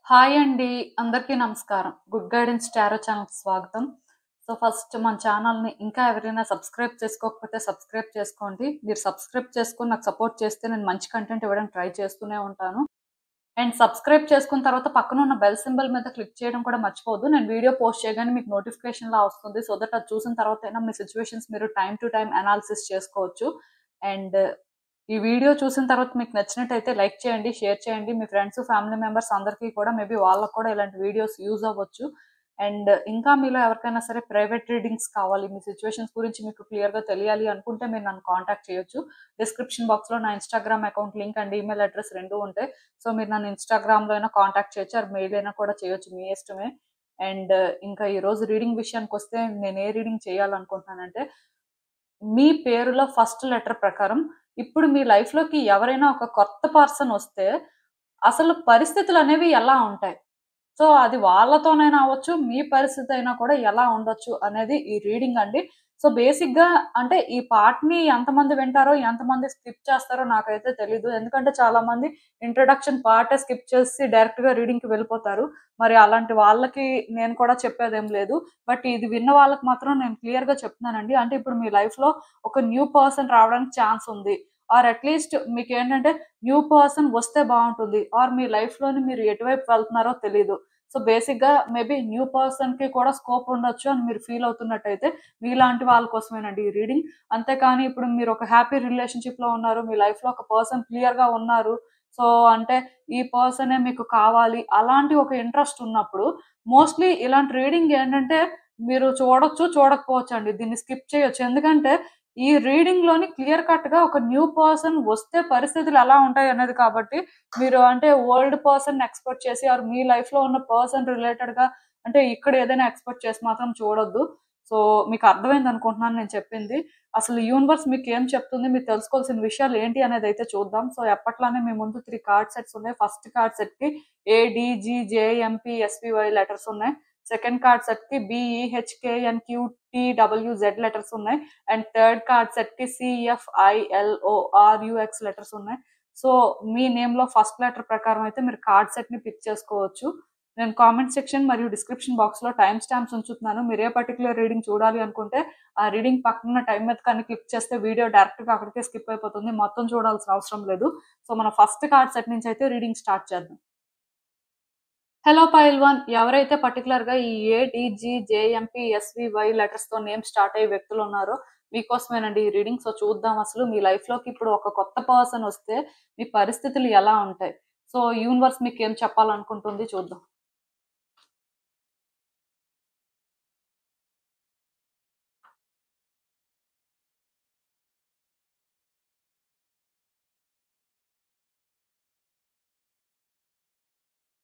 Hi అండి. అందరికీ నమస్కారం. గుడ్ గైడెన్స్ టారో ఛానల్‌కి స్వాగతం. ఫస్ట్ మన ఛానల్‌ని ఇంకా ఎవరైనా సబ్స్క్రైబ్ చేసుకోకపోతే సబ్స్క్రైబ్ చేసుకోండి. మీరు సబ్స్క్రైబ్ చేసుకొని నాకు సపోర్ట్ చేస్తే నేను మంచి కంటెంట్ ఇవ్వడానికి ట్రై చేస్తూనే ఉంటాను. అండ్ సబ్స్క్రైబ్ చేసుకున్న తర్వాత పక్కన ఉన్న బెల్ సింబల్ మీద క్లిక్ చేయడం కూడా మర్చిపోవద్దు. నేను వీడియో పోస్ట్ చేయగానే మీకు నోటిఫికేషన్‌లా వస్తుంది. సో దట్ అది చూసిన తర్వాతైనా మీ సిట్యుయేషన్స్ మీరు టైమ్ టు టైమ్ అనాలిసిస్ చేసుకోవచ్చు. అండ్ ఈ వీడియో చూసిన తర్వాత మీకు నచ్చినట్టయితే లైక్ చేయండి, షేర్ చేయండి. మీ ఫ్రెండ్స్, ఫ్యామిలీ మెంబర్స్ అందరికీ కూడా మేబీ వాళ్ళకి కూడా ఇలాంటి వీడియోస్ యూజ్ అవ్వచ్చు. అండ్ ఇంకా మీలో ఎవరికైనా సరే ప్రైవేట్ రీడింగ్స్ కావాలి, మీ సిట్యుయేషన్స్ గురించి మీకు క్లియర్‌గా తెలియాలి అనుకుంటే మీరు నన్ను కాంటాక్ట్ చేయొచ్చు. డిస్క్రిప్షన్ బాక్స్‌లో నా Instagram account link and email address 2 ఉంటాయి. సో మీరు నన్ను ఇన్‌స్టాగ్రామ్‌లో అయినా కాంటాక్ట్ చేయొచ్చు ఆర్ మెయిల్ అయినా కూడా చేయొచ్చు. మీ ఇష్టమే. అండ్ ఇంకా ఈరోజు రీడింగ్ విషయానికొస్తే నేను ఏ రీడింగ్ చేయాలనుకుంటున్నానంటే, మీ పేరులో ఫస్ట్ లెటర్ ప్రకారం ఇప్పుడు మీ లైఫ్‌లోకి ఎవరైనా ఒక కొత్త పర్సన్ వస్తే అసలు పరిస్థితులనేవి ఎలా ఉంటాయి? సో, అది వాళ్ళతోనైనా అవ్వచ్చు, మీ పరిస్థితి అయినా కూడా ఎలా ఉండొచ్చు అనేది ఈ రీడింగ్ అండి. సో, బేసిక్‌గా అంటే ఈ పార్ట్‌ని ఎంతమంది వింటారో, ఎంతమంది స్కిప్ చేస్తారో నాకైతే తెలీదు. ఎందుకంటే చాలామంది ఇంట్రడక్షన్ పార్టే స్కిప్ చేసి డైరెక్ట్‌గా రీడింగ్‌కి వెళ్ళిపోతారు. మరి అలాంటి వాళ్ళకి నేను కూడా చెప్పేదేం లేదు. బట్ ఇది విన్న వాళ్ళకి మాత్రం నేను క్లియర్‌గా చెప్తున్నానండి. అంటే ఇప్పుడు మీ లైఫ్‌లో ఒక న్యూ పర్సన్ రావడానికి ఛాన్స్ ఉంది. ఆర్ అట్‌లీస్ట్ మీకేంటంటే న్యూ పర్సన్ వస్తే బావుంటుంది. ఆర్ మీ లైఫ్‌లోని మీరు ఎటువైపు వెళ్తున్నారో తెలీదు. సో, బేసిక్‌గా మేబీ న్యూ పర్సన్‌కి కూడా స్కోప్ ఉండొచ్చు అని మీరు ఫీల్ అవుతున్నట్టయితే, మీలాంటి వాళ్ళ కోసమేనండి ఈ రీడింగ్. అంతేకాని ఇప్పుడు మీరు ఒక హ్యాపీ రిలేషన్‌షిప్‌లో ఉన్నారు. మీ లైఫ్‌లో ఒక పర్సన్ క్లియర్‌గా ఉన్నారు. సో, అంటే ఈ పర్సనే మీకు కావాలి. అలాంటి ఒక ఇంట్రెస్ట్ ఉన్నప్పుడు మోస్ట్‌లీ ఇలాంటి రీడింగ్ ఏంటంటే మీరు చూడొచ్చు, చూడకపోవచ్చండి. దీన్ని స్కిప్ చేయొచ్చు. ఎందుకంటే ఈ రీడింగ్‌లోని క్లియర్ కట్‌గా ఒక న్యూ పర్సన్ వస్తే పరిస్థితులు ఎలా ఉంటాయనేది కాబట్టి మీరు అంటే ఓల్డ్ పర్సన్‌ని ఎక్స్‌పెక్ట్ చేసి ఆర్ మీ లైఫ్‌లో ఉన్న పర్సన్ రిలేటెడ్‌గా అంటే ఇక్కడ ఏదైనా ఎక్స్‌పెక్ట్ చేసి మాత్రం చూడొద్దు. సో, మీకు అర్థమైందనుకుంటున్నాను నేను చెప్పింది. అసలు యూనివర్స్ మీకేం చెప్తుంది? మీరు తెలుసుకోవాల్సిన విషయాలు ఏంటి అనేదైతే చూద్దాం. సో, ఎప్పట్లానే మీ ముందు 3 కార్డ్ సెట్స్ ఉన్నాయి. ఫస్ట్ కార్డ్ సెట్‌కి ADGJMPSVY లెటర్స్ ఉన్నాయి. సెకండ్ కార్డ్ సెట్‌కి BEHKNQTWZ లెటర్స్ ఉన్నాయి. అండ్ థర్డ్ కార్డ్ సెట్‌కి CFILORUX లెటర్స్ ఉన్నాయి. సో, మీ నేమ్‌లో ఫస్ట్ లెటర్ ప్రకారం అయితే మీరు కార్డ్ సెట్‌ని పిక్ చేసుకోవచ్చు. నేను కామెంట్ సెక్షన్ మరియు డిస్క్రిప్షన్ బాక్స్‌లో టైమ్ స్టాంప్స్ ఉంచుతున్నాను. మీరు ఏ పర్టిక్యులర్ రీడింగ్ చూడాలి అనుకుంటే, ఆ రీడింగ్ పక్కనున్న టైమ్ మీద కానీ క్లిక్ చేస్తే వీడియో డైరెక్ట్‌గా అక్కడికే స్కిప్ అయిపోతుంది. మొత్తం చూడాల్సిన అవసరం లేదు. సో, మన ఫస్ట్ కార్డ్ సెట్ నుంచి అయితే రీడింగ్ స్టార్ట్ చేద్దాం. హలో పైల్వాన్. ఎవరైతే పర్టిక్యులర్‌గా ఈ ADGJMPSVY లెటర్స్‌తో నేమ్ స్టార్ట్ అయ్యే వ్యక్తులున్నారో మీకోసమేనండి ఈ రీడింగ్. సో, చూద్దాం అసలు మీ లైఫ్‌లోకి ఇప్పుడు ఒక కొత్త పర్సన్ వస్తే మీ పరిస్థితులు ఎలా ఉంటాయి? సో, యూనివర్స్ మీకేం చెప్పాలనుకుంటుంది చూద్దాం.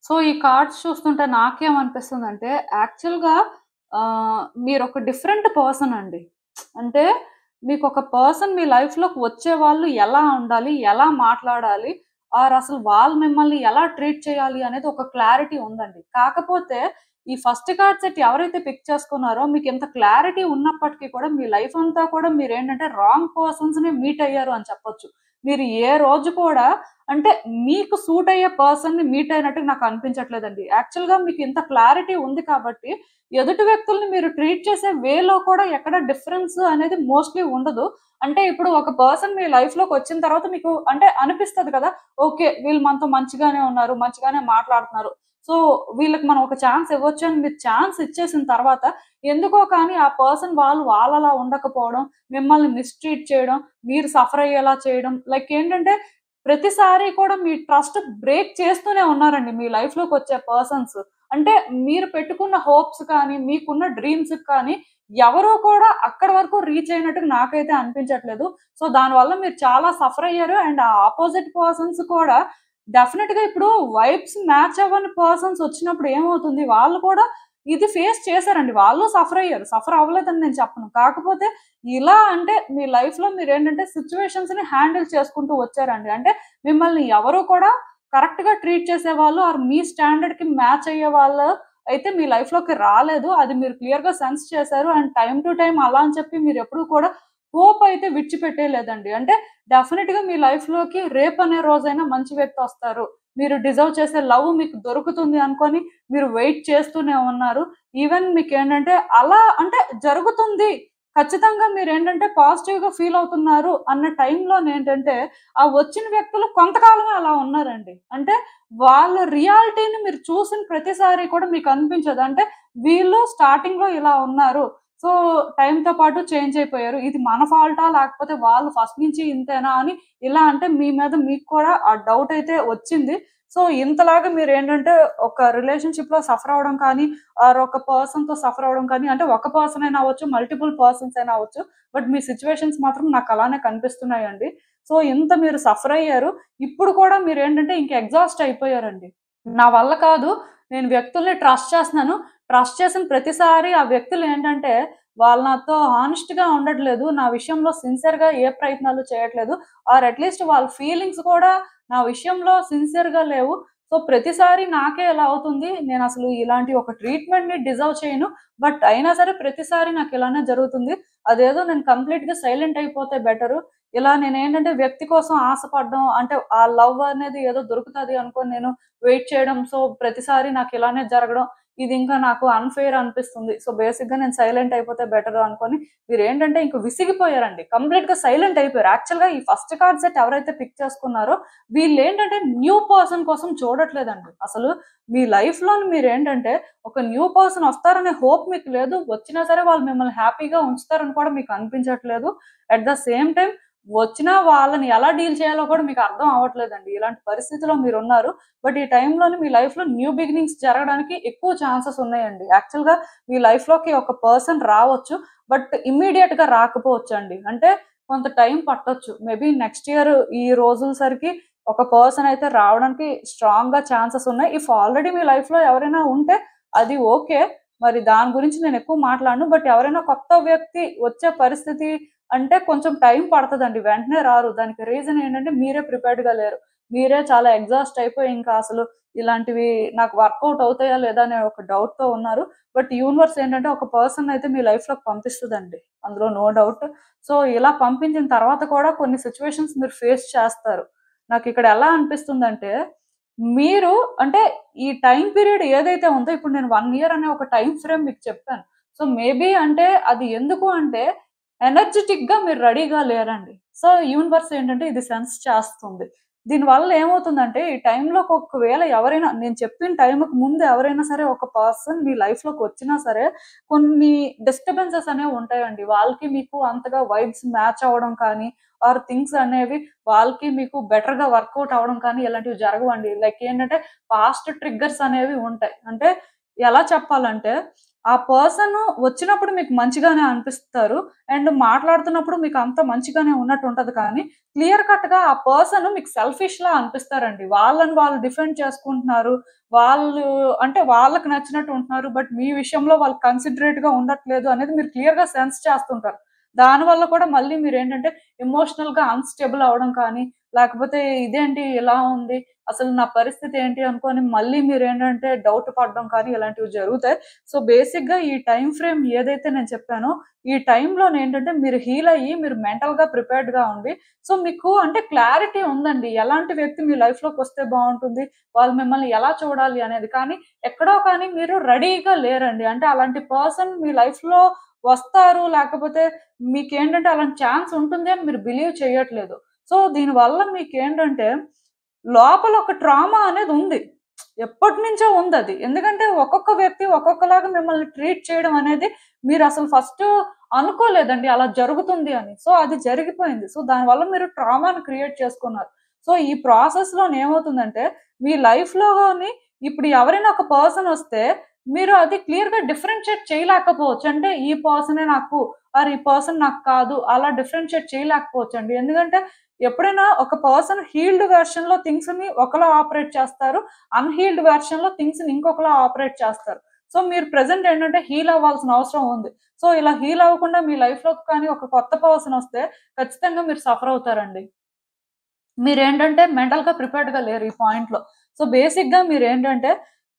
సో, ఈ కార్డ్స్ చూస్తుంటే నాకేమనిపిస్తుందంటే యాక్చువల్‌గా మీరొక డిఫరెంట్ పర్సన్ అండి. అంటే మీకొక పర్సన్ మీ లైఫ్‌లోకి వచ్చేవాళ్ళు ఎలా ఉండాలి? ఎలా మాట్లాడాలి? ఆర్ అసలు వాళ్ళు మిమ్మల్ని ఎలా ట్రీట్ చేయాలి? అనేది ఒక క్లారిటీ ఉందండి. కాకపోతే ఈ ఫస్ట్ కార్డ్ సెట్ ఎవరైతే పిక్ చేసుకున్నారో మీకింత క్లారిటీ ఉన్నప్పటికి కూడా మీ లైఫ్ అంతా కూడా మీరేంటంటే రాంగ్ పర్సన్స్‌ని మీట్ అయ్యారు అని చెప్పొచ్చు. మీరు ఏ రోజు కూడా అంటే మీకు సూట్ అయ్యే పర్సన్‌ని మీట్ అయినట్టుగా నాకు అనిపించట్లేదండి. యాక్చువల్‌గా మీకు ఇంత క్లారిటీ ఉంది కాబట్టి, ఎదుటి వ్యక్తుల్ని మీరు ట్రీట్ చేసే వేలో కూడా ఎక్కడ డిఫరెన్స్ అనేది మోస్ట్‌లీ ఉండదు. అంటే ఇప్పుడు ఒక పర్సన్ మీ లైఫ్‌లోకి వచ్చిన తర్వాత మీకు అంటే అనిపిస్తది కదా! ఓకే. వీళ్ళు మనతో మంచిగానే ఉన్నారు. మంచిగానే మాట్లాడుతున్నారు. సో, వీళ్ళకి మనం ఒక ఛాన్స్ ఇవ్వచ్చు అని మీరు ఛాన్స్ ఇచ్చేసిన తర్వాత, ఎందుకో కానీ ఆ పర్సన్ వాళ్ళు వాళ్ళలా ఉండకపోవడం, మిమ్మల్ని మిస్‌ట్రీట్ చేయడం, మీరు సఫర్ అయ్యేలా చేయడం, లైక్ ఏంటంటే ప్రతిసారి కూడా మీ ట్రస్ట్ బ్రేక్ చేస్తూనే ఉన్నారండి మీ లైఫ్‌లోకొచ్చే పర్సన్స్. అంటే మీరు పెట్టుకున్న హోప్స్ కానీ, మీకున్న డ్రీమ్స్‌కి కానీ ఎవరు కూడా అక్కడి వరకు రీచ్ అయినట్టుగా నాకైతే అనిపించట్లేదు. సో, దానివల్ల మీరు చాలా సఫర్ అయ్యారు. అండ్ ఆ అపోజిట్ పర్సన్స్ కూడా డెఫినిట్‌గా ఇప్పుడు వైబ్స్ మ్యాచ్ అవ్వని పర్సన్స్ వచ్చినప్పుడు ఏమవుతుంది? వాళ్ళు కూడా ఇది ఫేస్ చేసారండి. వాళ్ళు సఫర్ అయ్యారు. సఫర్ అవ్వలేదని నేను చెప్పను. కాకపోతే ఇలా అంటే మీ లైఫ్‌లో మీరేంటంటే సిట్యుయేషన్స్‌ని హ్యాండిల్ చేసుకుంటూ వచ్చారండి. అంటే మిమ్మల్ని ఎవరు కూడా కరెక్ట్‌గా ట్రీట్ చేసేవాళ్ళు ఆర్ మీ స్టాండర్డ్‌కి మ్యాచ్ అయ్యేవాళ్ళు అయితే మీ లైఫ్‌లోకి రాలేదు. అది మీరు క్లియర్‌గా సెన్స్ చేశారు. అండ్ టైమ్ టు టైమ్ అలా అని చెప్పి మీరెప్పుడు కూడా హోప్ అయితే విడిచిపెట్టేయలేదండి. అంటే డెఫినిట్‌గా మీ లైఫ్‌లోకి రేపనే రోజైనా మంచి వ్యక్తి వస్తారు. మీరు డిజర్వ్ చేసే లవ్ మీకు దొరుకుతుంది అనుకోని మీరు వెయిట్ చేస్తూనే ఉన్నారు. ఈవెన్ మీకేంటంటే అలా అంటే జరుగుతుంది. ఖచ్చితంగా మీరేంటంటే పాజిటివ్‌గా ఫీల్ అవుతున్నారు అన్న టైంలోనేంటంటే, ఆ వచ్చిన వ్యక్తులు కొంతకాలమే అలా ఉన్నారండి. అంటే వాళ్ళ రియాలిటీని మీరు చూసిన ప్రతిసారి కూడా మీకనిపించదు. అంటే వీళ్ళు స్టార్టింగ్‌లో ఇలా ఉన్నారు. సో, టైమ్‌తో పాటు చేంజ్ అయిపోయారు. ఇది మన ఫాల్టా? లేకపోతే వాళ్ళు ఫస్ట్ నుంచి ఇంతేనా? అని ఇలా అంటే మీ మీద మీకు కూడా ఆ డౌట్ అయితే వచ్చింది. సో, ఇంతలాగా మీరేంటంటే ఒక రిలేషన్‌షిప్‌లో సఫర్ అవ్వడం కానీ, ఆర్ ఒక పర్సన్‌తో సఫర్ అవ్వడం కానీ, అంటే ఒక పర్సన్ అయినా అవ్వచ్చు, మల్టిపుల్ పర్సన్స్ అయినా అవ్వచ్చు. బట్ మీ సిట్యుయేషన్స్ మాత్రం నాకు అలానే కనిపిస్తున్నాయండి. సో, ఇంత మీరు సఫర్ అయ్యారు. ఇప్పుడు కూడా మీరేంటంటే ఇంక ఎగ్జాస్ట్ అయిపోయారండి. నా వల్ల కాదు. నేను వ్యక్తుల్ని ట్రస్ట్ చేస్తున్నాను. ట్రస్ట్ చేసిన ప్రతిసారి ఆ వ్యక్తులేంటంటే, వాళ్ళు నాతో హానెస్ట్‌గా ఉండట్లేదు. నా విషయంలో సిన్సియర్‌గా ఏ ప్రయత్నాలు చేయట్లేదు. ఆర్ అట్‌లీస్ట్ వాళ్ళ ఫీలింగ్స్ కూడా నా విషయంలో సిన్సియర్‌గా లేవు. సో, ప్రతిసారి నాకే ఇలా అవుతుంది. నేనసలు ఇలాంటి ఒక ట్రీట్‌మెంట్‌ని డిజర్వ్ చేయను. బట్ అయినా సరే ప్రతిసారి నాకిలానే జరుగుతుంది. అదేదో నేను కంప్లీట్‌గా సైలెంట్ అయిపోతే బెటరు. ఇలా నేనేంటంటే వ్యక్తి కోసం ఆశపడడం అంటే ఆ లవ్ అనేది ఏదో దొరుకుతది అనుకోని నేను వెయిట్ చేయడం. సో, ప్రతిసారి నాకిలానే జరగడం. ఇది ఇంకా నాకు అన్‌ఫెయిర్ అనిపిస్తుంది. సో, బేసిక్‌గా నేను సైలెంట్ అయిపోతే బెటర్ అనుకోని మీరేంటంటే ఇంక విసిగిపోయారండి. కంప్లీట్‌గా సైలెంట్ అయిపోయారు. యాక్చువల్‌గా ఈ ఫస్ట్ కార్డ్ సెట్ ఎవరైతే పిక్ చేసుకున్నారో వీళ్ళేంటంటే న్యూ పర్సన్ కోసం చూడట్లేదండి. అసలు మీ లైఫ్‌లోని మీరేంటంటే ఒక న్యూ పర్సన్ వస్తారనే హోప్ మీకు లేదు. వచ్చినా సరే వాళ్ళు మిమ్మల్ని హ్యాపీగా ఉంచుతారని కూడా మీకు అనిపించట్లేదు. అట్ ద సేమ్ టైమ్ వచ్చినా వాళ్ళని ఎలా డీల్ చేయాలో కూడా మీకు అర్థం అవ్వట్లేదండి. ఇలాంటి పరిస్థితిలో మీరున్నారు. బట్ ఈ టైంలోని మీ లైఫ్‌లో న్యూ బిగినింగ్స్ జరగడానికి ఎక్కువ ఛాన్సెస్ ఉన్నాయండి. యాక్చువల్‌గా మీ లైఫ్‌లోకి ఒక పర్సన్ రావచ్చు. బట్ ఇమ్మీడియేట్‌గా రాకపోవచ్చండి. అంటే కొంత టైం పట్టొచ్చు. మేబీ నెక్స్ట్ ఇయర్ ఈ రోజుల సరికి ఒక పర్సన్ అయితే రావడానికి స్ట్రాంగ్‌గా ఛాన్సెస్ ఉన్నాయి. ఇఫ్ ఆల్రెడీ మీ లైఫ్‌లో ఎవరైనా ఉంటే అది ఓకే. మరి దాని గురించి నేను ఎక్కువ మాట్లాడను. బట్ ఎవరైనా కొత్త వ్యక్తి వచ్చే పరిస్థితి అంటే కొంచెం టైం పడతదండి. వెంటనే రారు. దానికి రీజన్ ఏంటంటే మీరే ప్రిపేర్డ్‌గా లేరు. మీరే చాలా ఎగ్జాస్ట్ అయిపోయి ఇంకా అసలు ఇలాంటివి నాకు వర్కౌట్ అవుతాయా లేదా అనే ఒక డౌట్‌తో ఉన్నారు. బట్ యూనివర్స్ ఏంటంటే ఒక పర్సన్ అయితే మీ లైఫ్‌లోకి పంపిస్తదండి. అందులో నో డౌట్. సో, ఇలా పంపించిన తర్వాత కూడా కొన్ని సిట్యుయేషన్స్ మీరు ఫేస్ చేస్తారు. నాకిక్కడ ఎలా అనిపిస్తుందంటే, మీరు అంటే ఈ టైమ్ పీరియడ్ ఏదైతే ఉందో ఇప్పుడు నేను 1 ఇయర్ అనే ఒక టైమ్ ఫ్రేమ్ మీకు చెప్పాను. సో, మేబీ అంటే అది ఎందుకు అంటే ఎనర్జిటిక్‌గా మీరు రెడీగా లేరండి. సో, యూనివర్స్ ఏంటంటే ఇది సెన్స్ చేస్తుంది. దీనివల్ల ఏమవుతుందంటే ఈ టైంలోకి ఒకవేళ ఎవరైనా నేను చెప్పిన టైంకి ముందు ఎవరైనా సరే ఒక పర్సన్ మీ లైఫ్‌లోకి వచ్చినా సరే కొన్ని డిస్టర్బెన్సెస్ అనేవి ఉంటాయండి. వాళ్ళకి మీకు అంతగా వైబ్స్ మ్యాచ్ అవ్వడం కానీ ఆర్ థింగ్స్ అనేవి వాళ్ళకి మీకు బెటర్‌గా వర్కౌట్ అవ్వడం కానీ ఇలాంటివి జరగవండి. లైక్ ఏంటంటే పాస్ట్ ట్రిగ్గర్స్ అనేవి ఉంటాయి. అంటే ఎలా చెప్పాలంటే ఆ పర్సన్ వచ్చినప్పుడు మీకు మంచిగానే అనిపిస్తారు. అండ్ మాట్లాడుతున్నప్పుడు మీకు అంతా మంచిగానే ఉన్నట్టు ఉంటది కానీ, క్లియర్ కట్‌గా ఆ పర్సన్ మీకు సెల్ఫిష్‌లా అనిపిస్తారండి. వాళ్ళని వాళ్ళు డిఫెండ్ చేసుకుంటున్నారు. వాళ్ళు అంటే వాళ్ళకి నచ్చినట్టు ఉంటున్నారు. బట్ మీ విషయంలో వాళ్ళు కన్సిడరేట్‌గా ఉండట్లేదు అనేది మీరు క్లియర్‌గా సెన్స్ చేస్తుంటారు. దానివల్ల కూడా మళ్ళీ మీరేంటంటే ఎమోషనల్‌గా అన్‌స్టేబుల్ అవ్వడం కానీ, లేకపోతే ఇదేంటి ఇలా ఉంది, అసలు నా పరిస్థితి ఏంటి అనుకోని మళ్ళీ మీరేంటంటే డౌట్ పడడం కానీ ఇలాంటివి జరుగుతాయి. సో, బేసిక్‌గా ఈ టైమ్ ఫ్రేమ్ ఏదైతే నేను చెప్పానో, ఈ టైంలోనేంటంటే మీరు హీల్ అయ్యి, మీరు మెంటల్‌గా ప్రిపేర్డ్‌గా ఉండి, సో, మీకు అంటే క్లారిటీ ఉందండి. ఎలాంటి వ్యక్తి మీ లైఫ్‌లోకొస్తే బావుంటుంది, వాళ్ళు మిమ్మల్ని ఎలా చూడాలి అనేది. కానీ ఎక్కడో కానీ మీరు రెడీగా లేరండి. అంటే అలాంటి పర్సన్ మీ లైఫ్‌లో వస్తారు, లేకపోతే మీకేంటంటే అలాంటి ఛాన్స్ ఉంటుంది అని మీరు బిలీవ్ చేయట్లేదు. సో, దీనివల్ల మీకేంటంటే లోపల ఒక ట్రామా అనేదుంది. ఎప్పటినుంచో ఉందది. ఎందుకంటే ఒక్కొక్క వ్యక్తి ఒక్కొక్కలాగా మిమ్మల్ని ట్రీట్ చేయడం అనేది మీరసలు ఫస్టు అనుకోలేదండి అలా జరుగుతుంది అని. సో, అది జరిగిపోయింది. సో, దానివల్ల మీరు ట్రామాని క్రియేట్ చేసుకున్నారు. సో, ఈ ప్రాసెస్‌లోనేమవుతుందంటే మీ లైఫ్‌లోని ఇప్పుడు ఎవరైనా ఒక పర్సనొస్తే మీరు అది క్లియర్‌గా డిఫరెన్షియేట్ చేయలేకపోవచ్చు. అంటే ఈ పర్సనే నాకు ఆర్ ఈ పర్సన్ నాకు కాదు అలా డిఫరెన్షియేట్ చేయలేకపోవచ్చండి. ఎందుకంటే ఎప్పుడైనా ఒక పర్సన్ హీల్డ్ వెర్షన్‌లో థింగ్స్‌ని ఒకలా ఆపరేట్ చేస్తారు. అన్‌హీల్డ్ వెర్షన్‌లో థింగ్స్‌ని ఇంకొకలా ఆపరేట్ చేస్తారు. సో, మీరు ప్రెజెంట్ ఏంటంటే హీల్ అవ్వాల్సిన అవసరం ఉంది. సో, ఇలా హీల్ అవ్వకుండా మీ లైఫ్‌లోకి కానీ ఒక కొత్త పర్సన్ వస్తే ఖచ్చితంగా మీరు సఫర్ అవుతారండి. మీరేంటంటే మెంటల్‌గా ప్రిపేర్డ్‌గా లేరు ఈ పాయింట్‌లో. సో, బేసిక్‌గా మీరేంటంటే,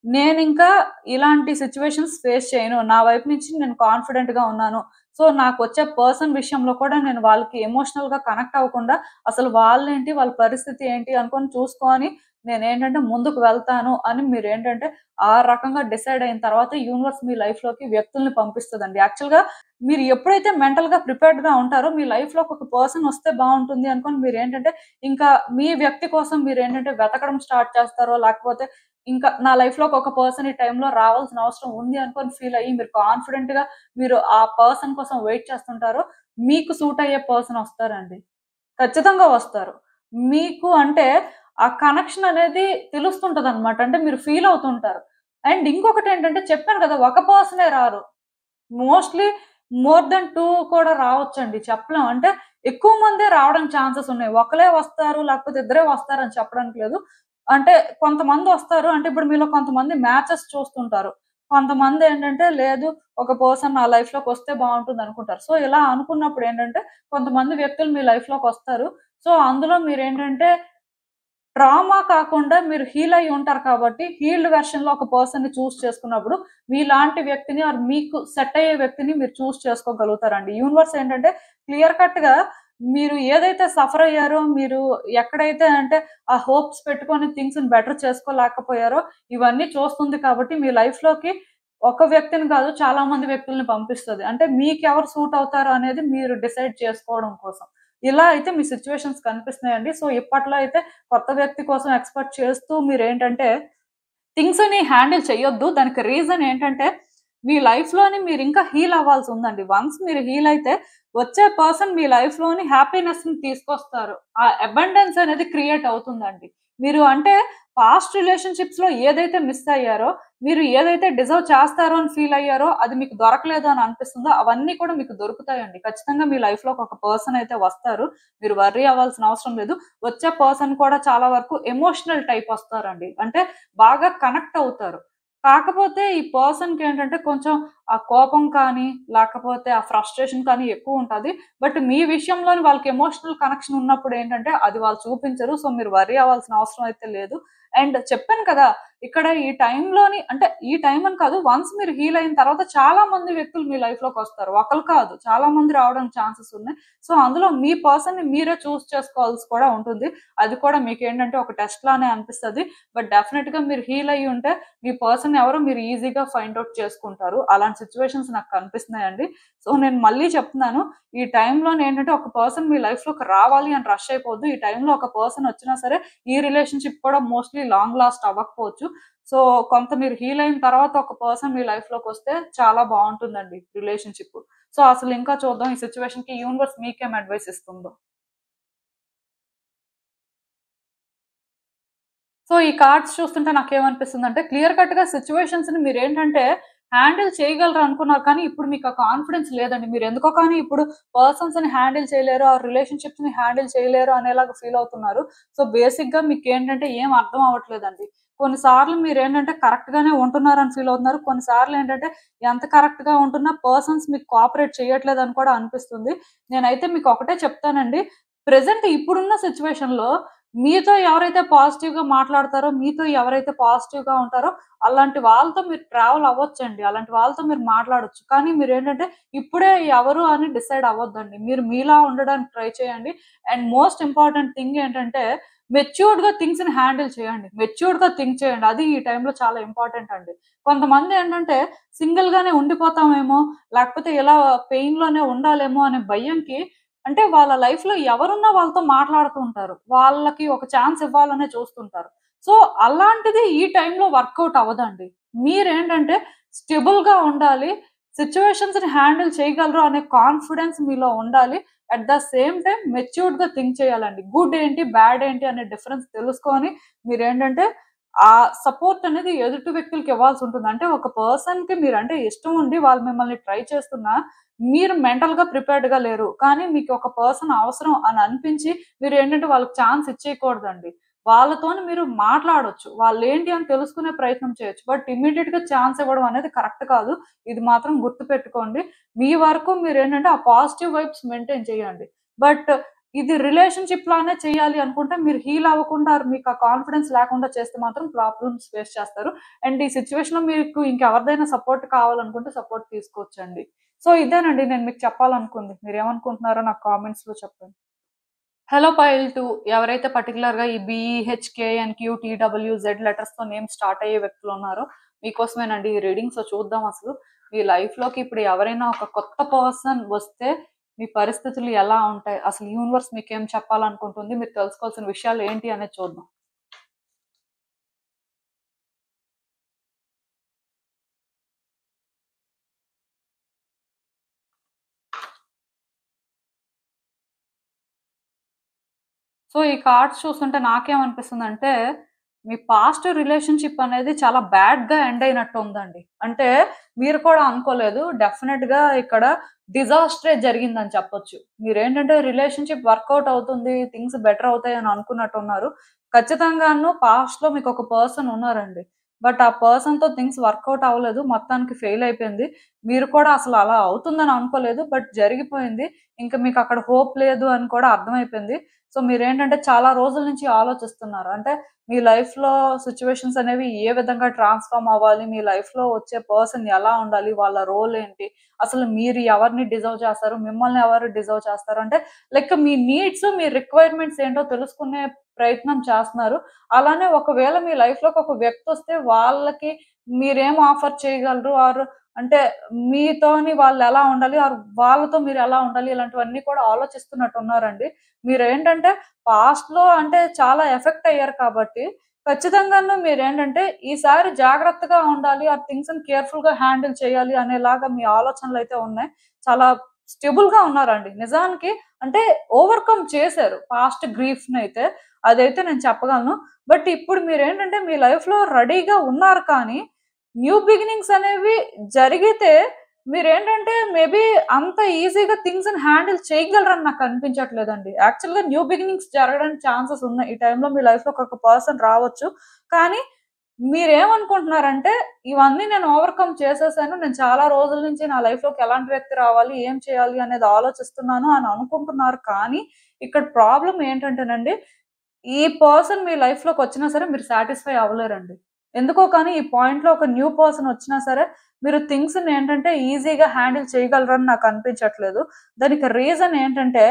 నేనింకా ఇలాంటి సిట్యుయేషన్స్ ఫేస్ చేయను. నా వైపు నుంచి నేను కాన్ఫిడెంట్‌గా ఉన్నాను. సో, నాకొచ్చే పర్సన్ విషయంలో కూడా నేను వాళ్ళకి ఎమోషనల్‌గా కనెక్ట్ అవ్వకుండా, అసలు వాళ్ళేంటి, వాళ్ళ పరిస్థితి ఏంటి అనుకోని చూసుకొని, నేనేంటంటే ముందుకు వెళ్తాను అని మీరేంటంటే ఆ రకంగా డిసైడ్ అయిన తర్వాత యూనివర్స్ మీ లైఫ్‌లోకి వ్యక్తుల్ని పంపిస్తదండి. యాక్చువల్‌గా మీరు ఎప్పుడైతే మెంటల్‌గా ప్రిపేర్డ్‌గా ఉంటారో మీ లైఫ్‌లోకి ఒక పర్సన్ వస్తే బావుంటుంది అనుకోని మీరేంటంటే ఇంకా మీ వ్యక్తి కోసం మీరేంటంటే వెతకడం స్టార్ట్ చేస్తారో, లేకపోతే ఇంకా నా లైఫ్‌లోకి ఒక పర్సన్ ఈ టైంలో రావాల్సిన అవసరం ఉంది అనుకోని ఫీల్ అయ్యి మీరు కాన్ఫిడెంట్‌గా మీరు ఆ పర్సన్ కోసం వెయిట్ చేస్తుంటారో, మీకు సూట్ అయ్యే పర్సన్ వస్తారండి. ఖచ్చితంగా వస్తారు. మీకు అంటే ఆ కనెక్షన్ అనేది తెలుస్తుంటదనమాట. అంటే మీరు ఫీల్ అవుతుంటారు. అండ్ ఇంకొకటేంటంటే చెప్పాను కదా! ఒక పర్సనే రారు. మోస్ట్‌లీ మోర్ థాన్ 2 కూడా రావచ్చండి. చెప్పలేం. అంటే ఎక్కువ మందే రావడానికి ఛాన్సెస్ ఉన్నాయి. ఒకలే వస్తారు, లేకపోతే ఇద్దరే వస్తారని చెప్పడానికి లేదు. అంటే కొంతమందొస్తారు. అంటే ఇప్పుడు మీలో కొంతమంది మ్యాచెస్ చూస్తుంటారు. కొంతమందేంటంటే లేదు ఒక పర్సన్ నా లైఫ్‌లోకొస్తే బావుంటుందనుకుంటారు. సో, ఇలా అనుకున్నప్పుడేంటంటే కొంతమంది వ్యక్తులు మీ లైఫ్‌లోకొస్తారు. సో, అందులో మీరేంటంటే ట్రామా కాకుండా మీరు హీల్ అయ్యి ఉంటారు కాబట్టి, హీల్డ్ వెర్షన్‌లో ఒక పర్సన్‌ని చూజ్ చేసుకున్నప్పుడు, మీలాంటి వ్యక్తిని ఆర్ మీకు సెట్ అయ్యే వ్యక్తిని మీరు చూజ్ చేసుకోగలుగుతారండి. యూనివర్స్ ఏంటంటే క్లియర్ కట్‌గా మీరు ఏదైతే సఫర్ అయ్యారో, మీరు ఎక్కడైతే అంటే ఆ హోప్స్ పెట్టుకొని థింగ్స్‌ని బెటర్ చేసుకోలేకపోయారో, ఇవన్నీ చూస్తుంది కాబట్టి మీ లైఫ్‌లోకి ఒక వ్యక్తిని కాదు చాలా మంది వ్యక్తుల్ని పంపిస్తది. అంటే మీకెవరు సూట్ అవుతారు అనేది మీరు డిసైడ్ చేసుకోవడం కోసం. ఇలా అయితే మీ సిట్యుయేషన్స్ కనిపిస్తున్నాయండి. సో, ఇప్పట్లో అయితే కొత్త వ్యక్తి కోసం ఎక్స్‌పెక్ట్ చేస్తూ మీరేంటంటే థింగ్స్‌ని హ్యాండిల్ చేయొద్దు. దానికి రీజన్ ఏంటంటే, మీ లైఫ్‌లోని మీరింకా హీల్ అవ్వాల్సుందండి. వన్స్ మీరు హీల్ అయితే, వచ్చే పర్సన్ మీ లైఫ్‌లోని హ్యాపీనెస్‌ని తీసుకొస్తారు. ఆ అబండెన్స్ అనేది క్రియేట్ అవుతుందండి. మీరు అంటే పాస్ట్ రిలేషన్‌షిప్స్‌లో ఏదైతే మిస్ అయ్యారో, మీరు ఏదైతే డిజర్వ్ చేస్తారో అని ఫీల్ అయ్యారో, అది మీకు దొరకలేదు అని అనిపిస్తుందో, అవన్నీ కూడా మీకు దొరుకుతాయండి. ఖచ్చితంగా మీ లైఫ్‌లోకి ఒక పర్సన్ అయితే వస్తారు. మీరు వర్రీ అవ్వాల్సిన అవసరం లేదు. వచ్చే పర్సన్ కూడా చాలా వరకు ఎమోషనల్ టైప్ వస్తారండి. అంటే బాగా కనెక్ట్ అవుతారు. కాకపోతే ఈ పర్సన్‌కేంటంటే కొంచెం ఆ కోపం కానీ, లేకపోతే ఆ ఫ్రస్ట్రేషన్ కానీ ఎక్కువుంటది. బట్ మీ విషయంలోని వాళ్ళకి ఎమోషనల్ కనెక్షన్ ఉన్నప్పుడేంటంటే అది వాళ్ళు చూపించరు. సో, మీరు వర్రీ అవ్వాల్సిన అవసరం అయితే లేదు. అండ్ చెప్పాను కదా! ఇక్కడ ఈ టైంలోని అంటే ఈ టైం అని కాదు. వన్స్ మీరు హీల్ అయిన తర్వాత చాలా మంది వ్యక్తులు మీ లైఫ్‌లోకొస్తారు. ఒకళ్ళు కాదు చాలా మంది రావడానికి ఛాన్సెస్ ఉన్నాయి. సో, అందులో మీ పర్సన్‌ని మీరే చూజ్ చేసుకోవాల్సి కూడా ఉంటుంది. అది కూడా మీకేంటంటే ఒక టెస్ట్ లానే అనిపిస్తది. బట్ డెఫినిట్‌గా మీరు హీల్ అయ్యి ఉంటే మీ పర్సన్ ఎవరో మీరు ఈజీగా ఫైండ్ ఔట్ చేసుకుంటారు. అలాంటి సిట్యుయేషన్స్ నాకు కనిపిస్తున్నాయండి. సో, నేను మళ్ళీ చెప్తున్నాను. ఈ టైంలోనేంటంటే ఒక పర్సన్ మీ లైఫ్‌లోకి రావాలి అని రష్ అయిపోవద్దు. ఈ టైంలో ఒక పర్సన్ వచ్చినా సరే ఈ రిలేషన్‌షిప్ కూడా మోస్ట్‌లీ లాంగ్ లాస్ట్ అవ్వకపోవచ్చు. సో, కొంత మీరు హీల్ అయిన తర్వాత ఒక పర్సన్ మీ లైఫ్‌లోకొస్తే చాలా బావుంటుందండి రిలేషన్‌షిప్. సో, అసలు ఇంకా చూద్దాం ఈ సిట్యుయేషన్‌కి యూనివర్స్ మీకేం అడ్వైస్ ఇస్తుందో. సో, ఈ కార్డ్స్ చూస్తుంటే నాకేమనిపిస్తుందంటే, క్లియర్ కట్‌గా సిట్యుయేషన్స్‌ని మీరేంటంటే, హ్యాండిల్ చేయగలరు అనుకున్నారు. కానీ, ఇప్పుడు మీకు ఆ కాన్ఫిడెన్స్ లేదండి. మీరెందుకో కానీ ఇప్పుడు పర్సన్స్‌ని హ్యాండిల్ చేయలేరు, ఆ రిలేషన్‌షిప్స్‌ని హ్యాండిల్ చేయలేరు అనేలాగా ఫీల్ అవుతున్నారు. సో, బేసిక్‌గా మీకేంటంటే ఏం అర్థం అవ్వట్లేదండి. కొన్ని సార్లు మీరేంటంటే కరెక్ట్‌గానే ఉంటున్నారని ఫీల్ అవుతున్నారు. కొన్ని సార్లేంటంటే ఎంత కరెక్ట్‌గా ఉంటున్నా పర్సన్స్ మీకు కోఆపరేట్ చేయట్లేదని కూడా అనిపిస్తుంది. నేనైతే మీకు ఒకటే చెప్తానండి. ప్రెజెంట్ ఇప్పుడున్న సిట్యుయేషన్‌లో మీతో ఎవరైతే పాజిటివ్‌గా మాట్లాడతారో, మీతో ఎవరైతే పాజిటివ్‌గా ఉంటారో, అలాంటి వాళ్ళతో మీరు ట్రావెల్ అవ్వొచ్చండి. అలాంటి వాళ్ళతో మీరు మాట్లాడొచ్చు. కానీ మీరేంటంటే, ఇప్పుడే ఎవరు అని డిసైడ్ అవ్వద్దండి. మీరు మీలా ఉండడానికి ట్రై చేయండి. అండ్ మోస్ట్ ఇంపార్టెంట్ థింగ్ ఏంటంటే, మెచ్యూర్డ్‌గా థింగ్స్‌ని హ్యాండిల్ చేయండి. మెచ్యూర్డ్‌గా థింక్ చేయండి. అది ఈ టైంలో చాలా ఇంపార్టెంట్ అండి. కొంతమందేంటంటే, సింగిల్‌గానే ఉండిపోతామేమో, లేకపోతే ఇలా పెయిన్‌లోనే ఉండాలేమో అనే భయంకి అంటే వాళ్ళ లైఫ్‌లో ఎవరున్నా వాళ్ళతో మాట్లాడుతూ ఉంటారు. వాళ్ళకి ఒక ఛాన్స్ ఇవ్వాలనే చూస్తుంటారు. సో, అలాంటిది ఈ టైంలో వర్కౌట్ అవ్వదండి. మీరేంటంటే స్టెబుల్‌గా ఉండాలి. సిట్యుయేషన్స్‌ని హ్యాండిల్ చేయగలరు అనే కాన్ఫిడెన్స్ మీలో ఉండాలి. అట్ ద సేమ్ టైమ్ మెచ్యూర్డ్‌గా థింక్ చేయాలండి. గుడ్ ఏంటి? బ్యాడ్ ఏంటి? అనే డిఫరెన్స్ తెలుసుకొని మీరేంటంటే ఆ సపోర్ట్ అనేది ఎదుటి వ్యక్తులకి ఇవ్వాల్సుంటుంది. అంటే ఒక పర్సన్‌కి మీరంటే ఇష్టం ఉండి వాళ్ళు మిమ్మల్ని ట్రై చేస్తున్నా మీరు మెంటల్‌గా ప్రిపేర్డ్‌గా లేరు. కానీ మీకు ఒక పర్సన్ అవసరం అని అనిపించి మీరేంటంటే వాళ్ళకి ఛాన్స్ ఇచ్చేయకూడదండి. వాళ్ళతోని మీరు మాట్లాడొచ్చు. వాళ్ళేంటి అని తెలుసుకునే ప్రయత్నం చేయొచ్చు. బట్ ఇమ్మీడియేట్‌గా ఛాన్స్ ఇవ్వడం అనేది కరెక్ట్ కాదు. ఇది మాత్రం గుర్తుపెట్టుకోండి. మీ వరకు మీరేంటంటే ఆ పాజిటివ్ వైబ్స్ మెయింటైన్ చేయండి. బట్ ఇది రిలేషన్‌షిప్ లానే చేయాలి అనుకుంటే మీరు హీల్ అవ్వకుండా మీకు ఆ కాన్ఫిడెన్స్ లేకుండా చేస్తే మాత్రం ప్రాబ్లమ్స్ ఫేస్ చేస్తారు. అండ్ ఈ సిట్యుయేషన్‌లో మీకు ఇంకెవరిదైనా సపోర్ట్ కావాలనుకుంటే సపోర్ట్ తీసుకోవచ్చండి. సో, ఇదేనండి నేను మీకు చెప్పాలనుకుంది. మీరేమనుకుంటున్నారో నాకు కామెంట్స్‌లో చెప్పండి. హలో పైల్ 2 ఎవరైతే పర్టికులర్‌గా ఈ బీఈహెచ్‌కేఎన్‌క్యూ టీడబ్ల్యూజెడ్ లెటర్స్‌తో నేమ్ స్టార్ట్ అయ్యే వ్యక్తులు ఉన్నారో మీకోసమేనండి ఈ రీడింగ్. సో చూద్దాం అసలు మీ లైఫ్‌లోకి ఇప్పుడు ఎవరైనా ఒక కొత్త పర్సన్ వస్తే మీ పరిస్థితులు ఎలా ఉంటాయి? అసలు యూనివర్స్ మీకేం చెప్పాలనుకుంటుంది? మీరు తెలుసుకోవాల్సిన విషయాలు ఏంటి అనేది చూద్దాం. సో ఈ కార్డ్స్ చూస్తుంటే నాకేమనిపిస్తుందంటే, మీ పాస్ట్ రిలేషన్‌షిప్ అనేది చాలా బ్యాడ్‌గా ఎండ్ అయినట్టు ఉందండి. అంటే మీరు కూడా అనుకోలేదు. డెఫినిట్‌గా ఇక్కడ డిజాస్టరే జరిగిందని చెప్పొచ్చు. మీరేంటంటే రిలేషన్‌షిప్ వర్కౌట్ అవుతుంది, థింగ్స్ బెటర్ అవుతాయని అనుకున్నట్టున్నారు. ఖచ్చితంగాను పాస్ట్‌లో మీకొక పర్సన్ ఉన్నారండి. బట్ ఆ పర్సన్‌తో థింగ్స్ వర్కౌట్ అవ్వలేదు. మొత్తానికి ఫెయిల్ అయిపోయింది. మీరు కూడా అసలు అలా అవుతుందని అనుకోలేదు. బట్ జరిగిపోయింది. ఇంక మీకక్కడ హోప్ లేదు అని కూడా అర్థమైపోయింది. సో మీరేంటంటే చాలా రోజుల నుంచి ఆలోచిస్తున్నారు. అంటే మీ లైఫ్‌లో సిట్యుయేషన్స్ అనేవి ఏ విధంగా ట్రాన్స్‌ఫార్మ్ అవ్వాలి? మీ లైఫ్‌లో వచ్చే పర్సన్ ఎలా ఉండాలి? వాళ్ళ రోల్ ఏంటి? అసలు మీరు ఎవరిని డిజర్వ్ చేస్తారు? మిమ్మల్ని ఎవరు డిజర్వ్ చేస్తారు? అంటే లైక్ మీ నీడ్స్, మీ రిక్వైర్మెంట్స్ ఏంటో తెలుసుకునే ప్రయత్నం చేస్తున్నారు. అలానే ఒకవేళ మీ లైఫ్‌లోకి ఒక వ్యక్తొస్తే వాళ్ళకి మీరేం ఆఫర్ చేయగలరు? ఆర్ అంటే మీతోని వాళ్ళెలా ఉండాలి? ఆర్ వాళ్ళతో మీరెలా ఉండాలి? ఇలాంటివన్నీ కూడా ఆలోచిస్తున్నట్టున్నారండి. మీరేంటంటే పాస్ట్‌లో అంటే చాలా ఎఫెక్ట్ అయ్యారు కాబట్టి, ఖచ్చితంగాను మీరేంటంటే ఈసారి జాగ్రత్తగా ఉండాలి. ఆ థింగ్స్‌ని కేర్‌ఫుల్‌గా హ్యాండిల్ చేయాలి అనేలాగా మీ ఆలోచనలైతే ఉన్నాయి. చాలా స్టెబుల్‌గా ఉన్నారండి. నిజానికి అంటే ఓవర్‌కమ్ చేశారు పాస్ట్ గ్రీఫ్‌నైతే. అదైతే నేను చెప్పగలను. బట్ ఇప్పుడు మీరేంటంటే మీ లైఫ్‌లో రెడీగా ఉన్నారు కానీ, న్యూ బిగినింగ్స్ అనేవి జరిగితే మీరేంటంటే మేబీ అంత ఈజీగా థింగ్స్‌ని హ్యాండిల్ చేయగలరని నాకు అనిపించట్లేదండి. యాక్చువల్‌గా న్యూ బిగినింగ్స్ జరగడానికి ఛాన్సెస్ ఉన్నాయి. ఈ టైంలో మీ లైఫ్‌లోకి ఒక పర్సన్ రావచ్చు. కానీ మీరేమనుకుంటున్నారంటే, ఇవన్నీ నేను ఓవర్‌కమ్ చేసేసాను. నేను చాలా రోజుల నుంచి నా లైఫ్‌లోకి ఎలాంటి వ్యక్తి రావాలి, ఏం చేయాలి అనేది ఆలోచిస్తున్నాను అని అనుకుంటున్నారు. కానీ ఇక్కడ ప్రాబ్లమ్ ఏంటంటేనండి, ఈ పర్సన్ మీ లైఫ్‌లోకొచ్చినా సరే మీరు సాటిస్ఫై అవ్వలేరండి. ఎందుకో కానీ ఈ పాయింట్‌లో ఒక న్యూ పర్సన్ వచ్చినా సరే మీరు థింగ్స్‌ని ఏంటంటే ఈజీగా హ్యాండిల్ చేయగలరని నాకు అనిపించట్లేదు. దానికి రీజన్ ఏంటంటే